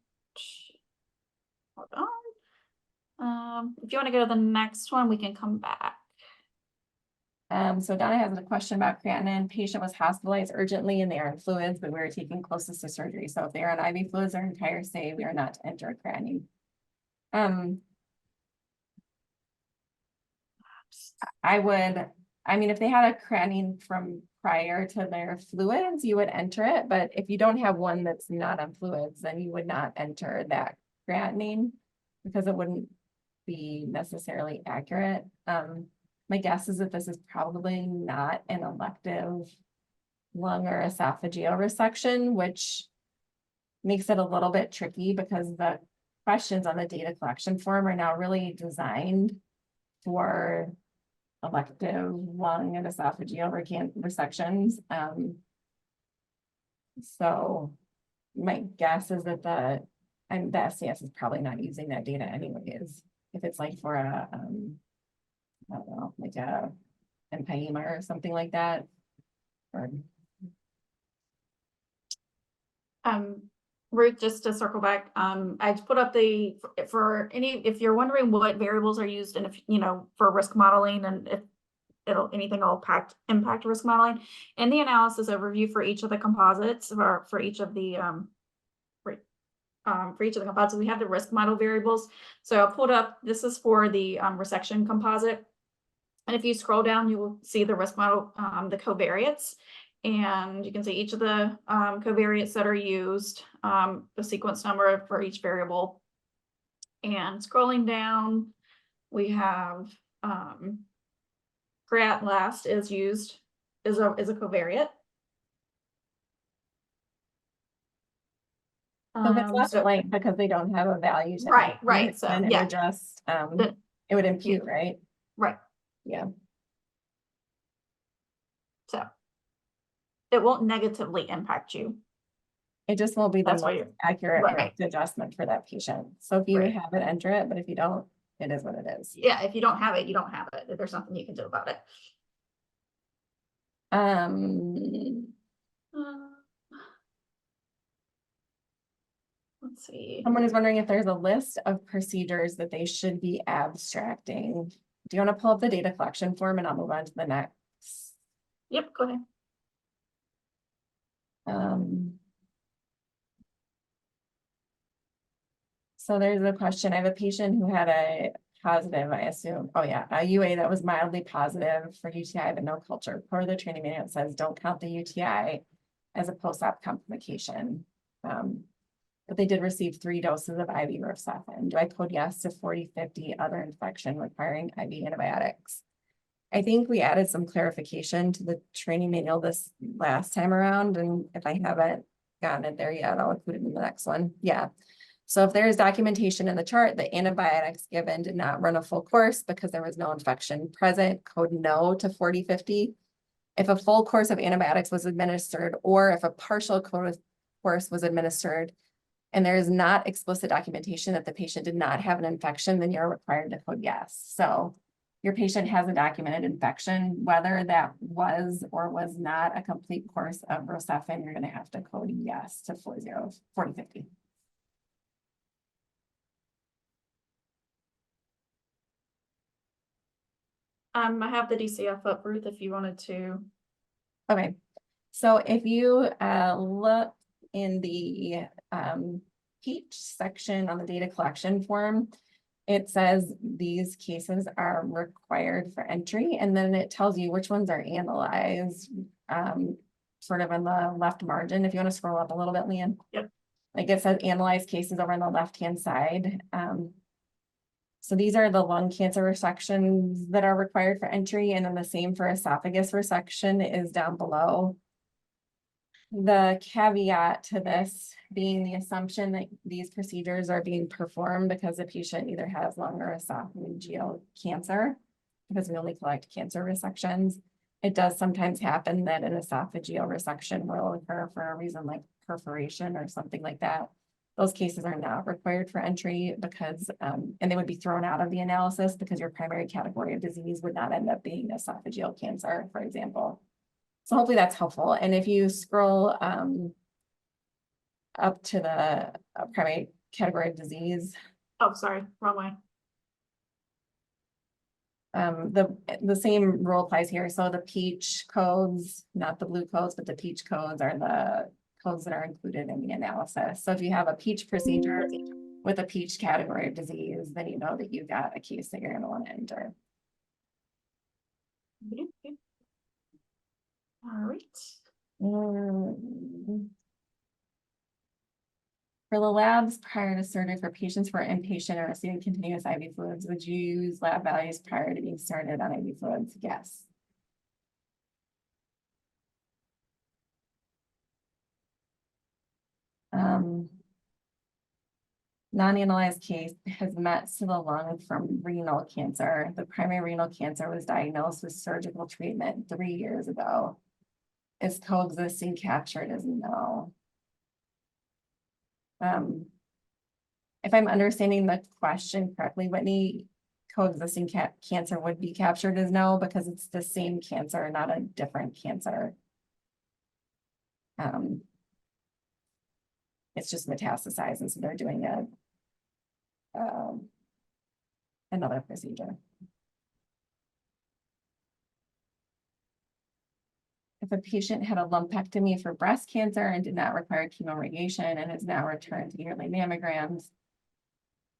Speaker 1: Hold on. If you want to go to the next one, we can come back.
Speaker 4: So Donna has a question about creatinine. Patient was hospitalized urgently and they are in fluids, but we were taking closest to surgery. So if they are on IV fluids their entire stay, we are not to enter creatinine. I mean, if they had a creatinine from prior to their fluids, you would enter it. But if you don't have one that's not on fluids, then you would not enter that creatinine because it wouldn't be necessarily accurate. My guess is that this is probably not an elective lung or esophageal resection, which makes it a little bit tricky because the questions on the data collection form are now really designed for elective lung and esophageal resections. So my guess is that the SCS is probably not using that data anyways. If it's like for a, I don't know, like a empyema or something like that. Or
Speaker 1: Ruth, just to circle back, I put up for any, if you're wondering what variables are used and if, you know, for risk modeling and if anything will impact risk modeling, and the analysis overview for each of the composites or for each of the, for each of the composites, we have the risk model variables. So I pulled up, this is for the resection composite. And if you scroll down, you will see the risk model, the covariates. And you can see each of the covariates that are used, the sequence number for each variable. And scrolling down, we have creat last is used, is a covariate.
Speaker 4: so if it's left
Speaker 1: So-
Speaker 4: blank because they don't have a value to
Speaker 1: Right,
Speaker 4: add,
Speaker 1: right, so,
Speaker 4: then it
Speaker 1: yeah.
Speaker 4: would just, it would impute, right?
Speaker 1: Right.
Speaker 4: Yeah.
Speaker 1: So it won't negatively impact you.
Speaker 4: It just won't be the
Speaker 1: That's why
Speaker 4: most
Speaker 1: you're
Speaker 4: accurate
Speaker 1: right.
Speaker 4: risk adjustment for that patient. So if you
Speaker 1: Right.
Speaker 4: have it, enter it, but if you don't, it is what it is.
Speaker 1: Yeah, if you don't have it, you don't have it. If there's something you can do about it. Let's see.
Speaker 4: Someone is wondering if there's a list of procedures that they should be abstracting. Do you want to pull up the data collection form and I'll move on to the next?
Speaker 1: Yep, go ahead.
Speaker 4: So there's a question. I have a patient who had a positive, I assume, oh yeah, a UA that was mildly positive for UTI, but no culture. Per the training manual, it says don't count the UTI as a post-op complication. But they did receive 3 doses of IV Rofefen. Do I code yes to 40/50 other infection requiring IV antibiotics? I think we added some clarification to the training manual this last time around, and if I haven't gotten it there yet, I'll include it in the next one. Yeah. So if there is documentation in the chart that antibiotics given did not run a full course because there was no infection present, code no to 40/50. If a full course of antibiotics was administered, or if a partial course was administered, and there is not explicit documentation that the patient did not have an infection, then you're required to code yes. So your patient has a documented infection, whether that was or was not a complete course of Rofefen, you're going to have to code yes to 40/50.
Speaker 1: I have the DCF up, Ruth, if you wanted to.
Speaker 4: Okay, so if you look in the peach section on the data collection form, it says these cases are required for entry, and then it tells you which ones are analyzed sort of in the left margin. If you want to scroll up a little bit, Leanne.
Speaker 1: Yep.
Speaker 4: Like it says analyzed cases over on the left-hand side. So these are the lung cancer resections that are required for entry, and then the same for esophagus resection is down below. The caveat to this being the assumption that these procedures are being performed because the patient either has lung or esophageal cancer, because we only collect cancer resections. It does sometimes happen that an esophageal resection will occur for a reason like perforation or something like that. Those cases are not required for entry because, and they would be thrown out of the analysis because your primary category of disease would not end up being esophageal cancer, for example. So hopefully that's helpful. And if you scroll up to the primary category of disease.
Speaker 1: Oh, sorry, wrong way.
Speaker 4: The same rule applies here. So the peach codes, not the blue codes, but the peach codes are the codes that are included in the analysis. So if you have a peach procedure with a peach category of disease, then you know that you've got a case that you're going to want to enter.
Speaker 1: All right.
Speaker 4: For the labs prior to surgery for patients who are inpatient or receiving continuous IV fluids, would you use lab values prior to being started on IV fluids? Yes. Non-analyzed case has met to the lung from renal cancer. The primary renal cancer was diagnosed with surgical treatment 3 years ago. Is coexisting captured as no? If I'm understanding the question correctly, Whitney, coexisting cancer would be captured as no because it's the same cancer, not a different cancer. It's just metastasized, and so they're doing another procedure. If a patient had a lumpectomy for breast cancer and did not require chemoradiation and has now returned to yearly mammograms,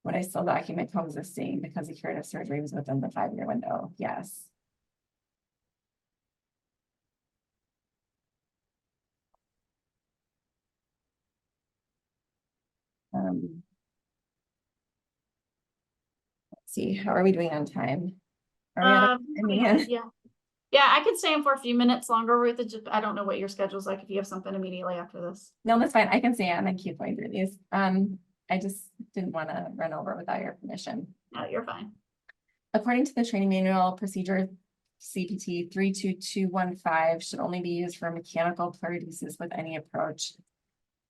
Speaker 4: would I still document coexisting because the curative surgery was within the 5-year window? Yes. Let's see, how are we doing on time? Are we at
Speaker 1: yeah. Yeah, I could stay in for a few minutes longer, Ruth. I don't know what your schedule's like if you have something immediately after this.
Speaker 4: No, that's fine. I can stay on and keep going through these. I just didn't want to run over without your permission.
Speaker 1: No, you're fine.
Speaker 4: According to the training manual, procedure CPT 32215 should only be used for mechanical pleurodesis with any approach,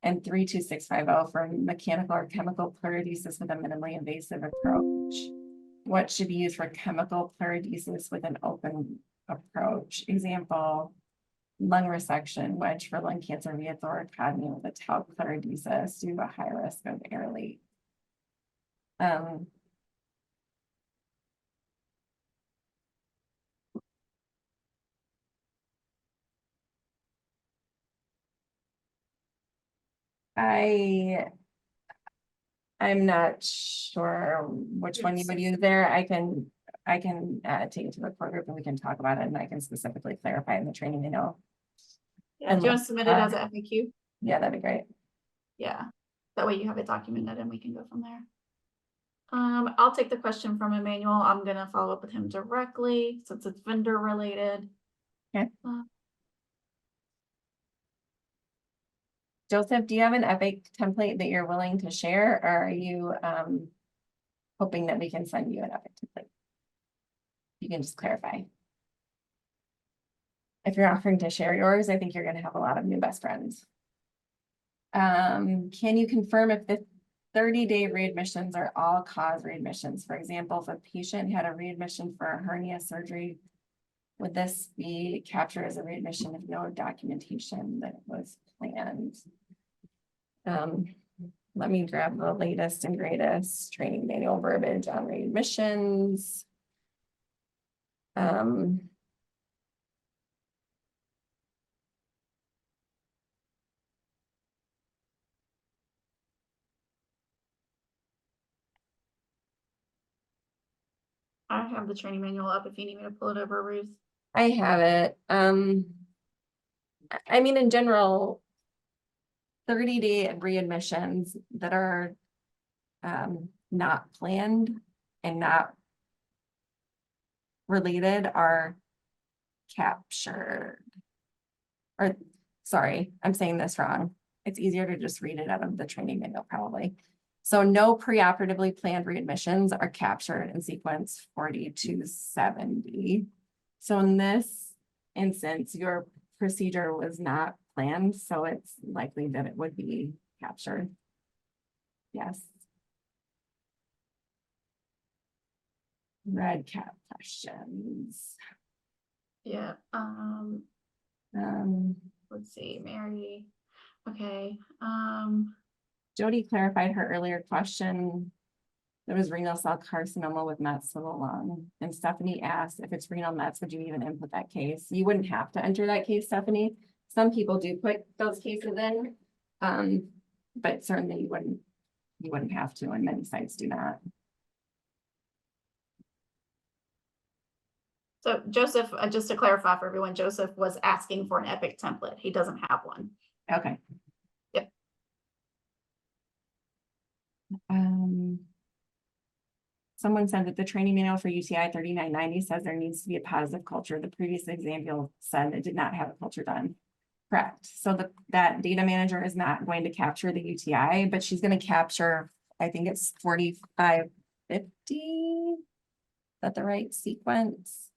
Speaker 4: and 32650 for mechanical or chemical pleurodesis with a minimally invasive approach. What should be used for chemical pleurodesis with an open approach? Example, lung resection, wedge for lung cancer via thoracotomy with a tau pleurodesis due to a high risk of air leak. I'm not sure which one you would use there. I can take it to the core group and we can talk about it, and I can specifically clarify in the training, you know.
Speaker 1: Yeah, do you want to submit it as an FAQ?
Speaker 4: Yeah, that'd be great.
Speaker 1: Yeah, that way you have it documented and we can go from there. I'll take the question from Emmanuel. I'm gonna follow up with him directly since it's vendor related.
Speaker 4: Okay. Joseph, do you have an Epic template that you're willing to share, or are you hoping that we can send you an Epic template? You can just clarify. If you're offering to share yours, I think you're going to have a lot of new best friends. Can you confirm if the 30-day readmissions are all cause readmissions? For example, if a patient had a readmission for a hernia surgery, would this be captured as a readmission if no documentation that was planned? Let me grab the latest and greatest training manual verbiage on readmissions.
Speaker 1: I have the training manual up if you need me to pull it over, Ruth.
Speaker 4: I have it. I mean, in general, 30-day readmissions that are not planned and not related are captured. Or, sorry, I'm saying this wrong. It's easier to just read it out of the training manual probably. So no preoperatively planned readmissions are captured in sequence 4270. So in this instance, your procedure was not planned, so it's likely that it would be captured. Yes. Red cap questions.
Speaker 1: Yeah. Let's see, Mary. Okay.
Speaker 4: Jody clarified her earlier question. There was renal cell carcinoma with mets to the lung. And Stephanie asked if it's renal mets, would you even input that case? You wouldn't have to enter that case, Stephanie. Some people do put those cases in, but certainly you wouldn't have to, and many sites do not.
Speaker 1: So Joseph, just to clarify for everyone, Joseph was asking for an Epic template. He doesn't have one.
Speaker 4: Okay.
Speaker 1: Yep.
Speaker 4: Someone said that the training manual for UTI 3990 says there needs to be a positive culture. The previous example said it did not have a culture done. Correct. So that data manager is not going to capture the UTI, but she's going to capture, I think it's 4550. Is that the right sequence?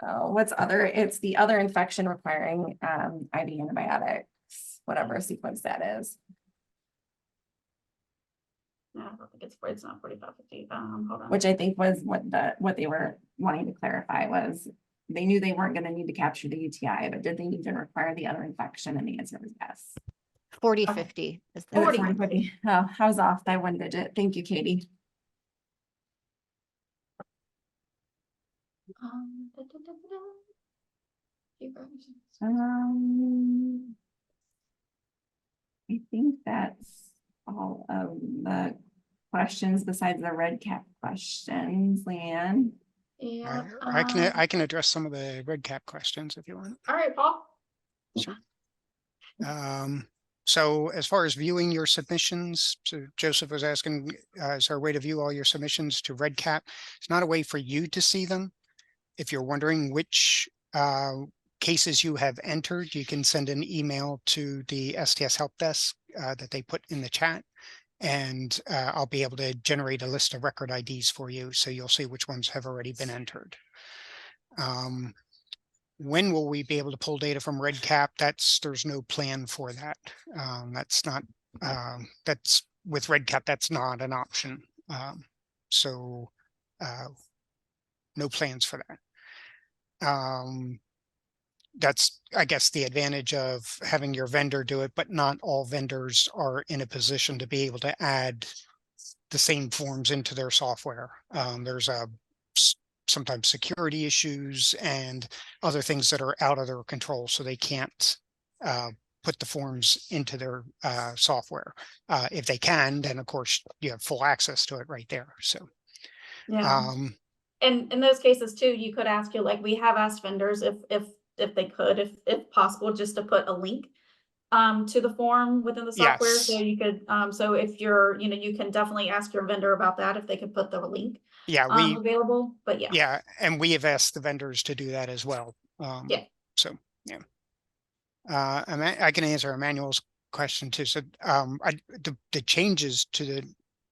Speaker 4: Oh, what's other? It's the other infection requiring IV antibiotics, whatever sequence that is.
Speaker 1: No, I don't think it's not 4550. Hold on.
Speaker 4: Which I think was what they were wanting to clarify was they knew they weren't going to need to capture the UTI, but did they need to require the other infection? And the answer was yes.
Speaker 5: 4050 is the
Speaker 1: 4050.
Speaker 4: Oh, I was off by 1 digit. Thank you, Katie.
Speaker 1: Da, da, da, da, da. Few versions.
Speaker 4: I think that's all of the questions besides the red cap questions, Leanne.
Speaker 1: Yeah.
Speaker 2: I can address some of the red cap questions if you want.
Speaker 1: All right, Paul.
Speaker 2: Sure. So as far as viewing your submissions, so Joseph was asking, is there a way to view all your submissions to RedCap? It's not a way for you to see them. If you're wondering which cases you have entered, you can send an email to the STS help desk that they put in the chat, and I'll be able to generate a list of record IDs for you, so you'll see which ones have already been entered. When will we be able to pull data from RedCap? There's no plan for that. That's not, that's with RedCap, that's not an option. So no plans for that. That's, I guess, the advantage of having your vendor do it, but not all vendors are in a position to be able to add the same forms into their software. There's sometimes security issues and other things that are out of their control, so they can't put the forms into their software. If they can, then of course you have full access to it right there. So
Speaker 1: Yeah. And in those cases too, you could ask you, like we have asked vendors if they could, if possible, just to put a link to the form within the software. So
Speaker 2: yes.
Speaker 1: you could, so if you're, you can definitely ask your vendor about that, if they could put the link
Speaker 2: Yeah,
Speaker 1: available, but yeah.
Speaker 2: Yeah, and we have asked the vendors to do that as well.
Speaker 1: Yeah.
Speaker 2: So, yeah. I can answer Emmanuel's question too. So the changes to the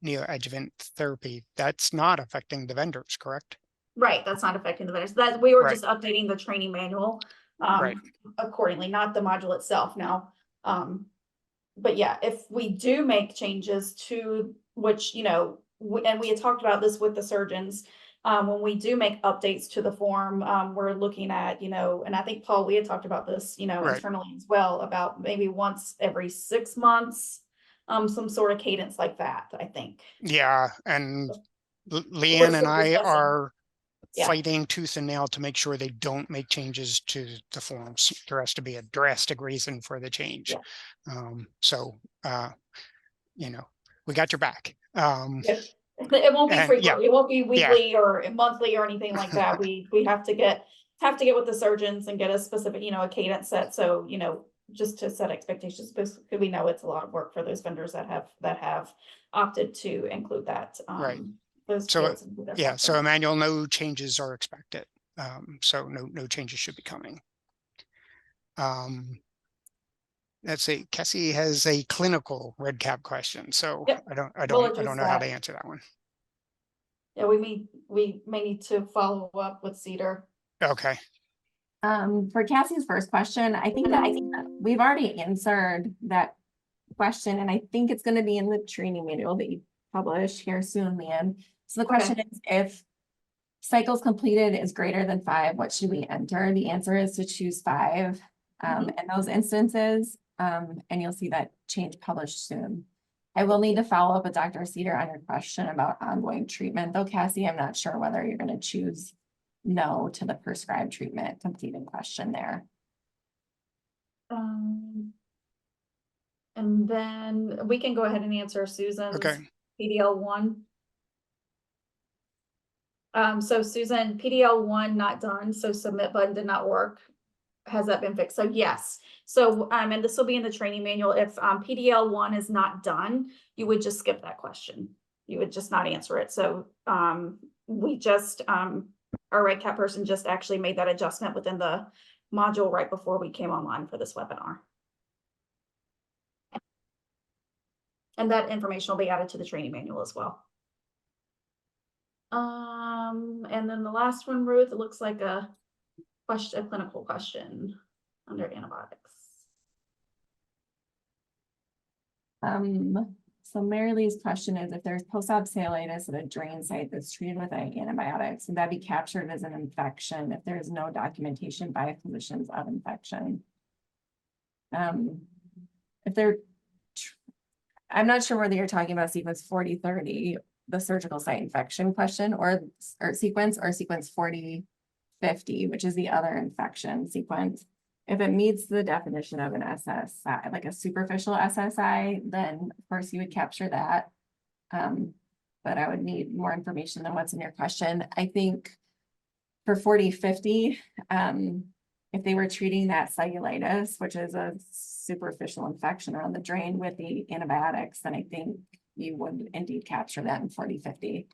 Speaker 2: neoadjuvant therapy, that's not affecting the vendors, correct?
Speaker 1: Right, that's not affecting the vendors. That we were
Speaker 2: Right.
Speaker 1: just updating the training manual
Speaker 2: Right.
Speaker 1: accordingly, not the module itself now. But yeah, if we do make changes to which, and we had talked about this with the surgeons, when we do make updates to the form, we're looking at, and I think Paul, we had talked about this,
Speaker 2: Right.
Speaker 1: internally as well, about maybe once every 6 months, some sort of cadence like that, I think.
Speaker 2: Yeah, and
Speaker 1: We're
Speaker 2: Leanne and
Speaker 1: still
Speaker 2: I
Speaker 1: discussing.
Speaker 2: are
Speaker 1: Yeah.
Speaker 2: fighting tooth and nail to make sure they don't make changes to the forms. There has to be a drastic reason for the change.
Speaker 1: Yeah.
Speaker 2: So we got your back.
Speaker 1: It won't be frequently.
Speaker 2: Yeah.
Speaker 1: It won't be weekly or monthly or anything like that. We have to get with the surgeons and get a specific, a cadence set. So, just to set expectations, because we know it's a lot of work for those vendors that have opted to include that.
Speaker 2: Right.
Speaker 1: Those
Speaker 2: So
Speaker 1: fields into their
Speaker 2: yeah, so
Speaker 1: software.
Speaker 2: Emmanuel, no changes are expected. So no changes should be coming. Let's see, Cassie has a clinical RedCap question. So
Speaker 1: Yep.
Speaker 2: I don't
Speaker 1: We'll
Speaker 2: know
Speaker 1: address
Speaker 2: how
Speaker 1: that.
Speaker 2: to answer that one.
Speaker 1: Yeah, we may need to follow up with Cedar.
Speaker 2: Okay.
Speaker 4: For Cassie's first question, I think that we've already answered that question, and I think it's going to be in the training manual that you publish here soon, Leanne. So the question is, if cycles completed is greater than 5, what should we enter? The answer is to choose 5 in those instances, and you'll see that change published soon. I will need to follow up with Dr. Cedar on your question about ongoing treatment, though, Cassie, I'm not sure whether you're going to choose no to the prescribed treatment completed question there.
Speaker 1: And then we can go ahead and answer Susan's PDL1. So Susan, PDL1 not done, so submit button did not work. has that been fixed? So yes. So, and this will be in the training manual. If PDL 1 is not done, you would just skip that question. You would just not answer it. So we just, our REDCap person just actually made that adjustment within the module right before we came online for this webinar. And that information will be added to the training manual as well. And then the last one, Ruth, it looks like a question, a clinical question under antibiotics.
Speaker 4: So Mary Lee's question is, if there's post-op cellulitis at a drain site that's treated with antibiotics, would that be captured as an infection if there's no documentation by physicians of infection? If they're, I'm not sure whether you're talking about sequence 4030, the surgical site infection question, or sequence 4050, which is the other infection sequence. If it meets the definition of an SSI, like a superficial SSI, then of course you would capture that. But I would need more information than what's in your question. I think for 4050, if they were treating that cellulitis, which is a superficial infection around the drain with the antibiotics, then I think you would indeed capture that in 4050.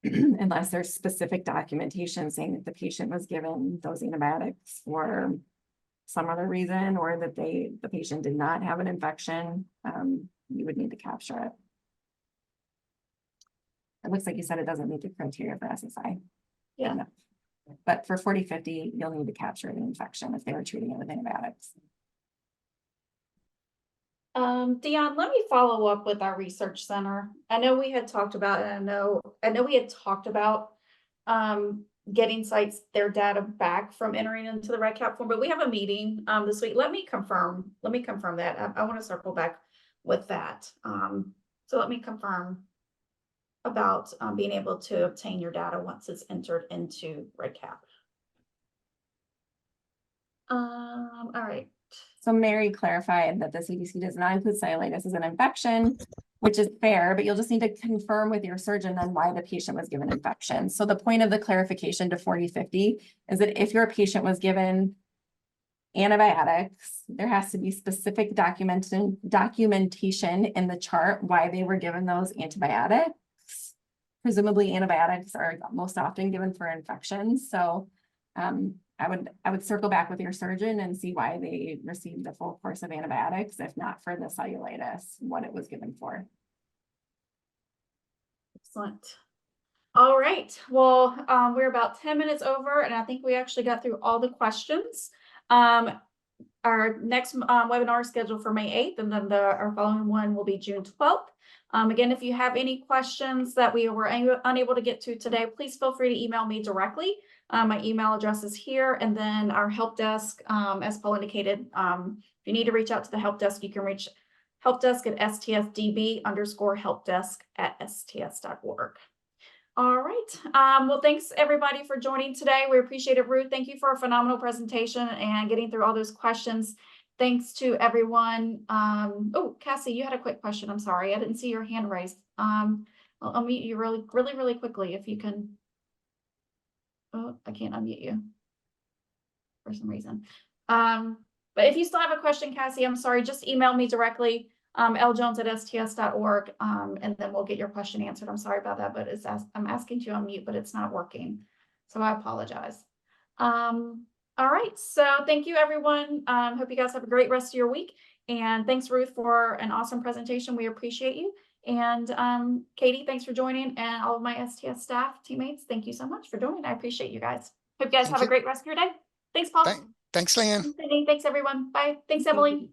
Speaker 4: Unless there's specific documentation saying that the patient was given those antibiotics for some other reason, or that the patient did not have an infection, you would need to capture it. It looks like you said it doesn't meet the criteria for SSI.
Speaker 1: Yeah.
Speaker 4: But for 4050, you'll need to capture the infection if they were treating it with antibiotics.
Speaker 1: Dion, let me follow up with our research center. I know we had talked about, and I know we had talked about getting sites their data back from entering into the REDCap form, but we have a meeting this week. Let me confirm that. I want to circle back with that. So let me confirm about being able to obtain your data once it's entered into REDCap. All right.
Speaker 4: So Mary clarified that the CDC does not include cellulitis as an infection, which is fair, but you'll just need to confirm with your surgeon on why the patient was given infection. So the point of the clarification to 4050 is that if your patient was given antibiotics, there has to be specific documentation in the chart why they were given those antibiotics. Presumably antibiotics are most often given for infections. So I would circle back with your surgeon and see why they received the full course of antibiotics, if not for the cellulitis, what it was given for.
Speaker 1: Excellent. All right. Well, we're about 10 minutes over, and I think we actually got through all the questions. Our next webinar is scheduled for May 8th, and then our following one will be June 12th. Again, if you have any questions that we were unable to get to today, please feel free to email me directly. My email address is here, and then our help desk, as Paul indicated, if you need to reach out to the help desk, you can reach helpdesk at stsdb_helpdesk@sts.org. All right. Well, thanks everybody for joining today. We appreciate it, Ruth. Thank you for a phenomenal presentation and getting through all those questions. Thanks to everyone. Oh, Cassie, you had a quick question. I'm sorry. I didn't see your hand raised. I'll unmute you really quickly if you can. Oh, I can't unmute you for some reason. But if you still have a question, Cassie, I'm sorry, just email me directly, ljones@sts.org, and then we'll get your question answered. I'm sorry about that, but I'm asking to unmute, but it's not working. So I apologize. All right, so thank you, everyone. Hope you guys have a great rest of your week. And thanks, Ruth, for an awesome presentation. We appreciate you. And Katie, thanks for joining. And all of my STS staff, teammates, thank you so much for joining. I appreciate you guys. Hope you guys have a great rest of your day. Thanks, Paul.
Speaker 2: Thanks, Leanne.
Speaker 1: Thanks, everyone. Bye. Thanks, Emily.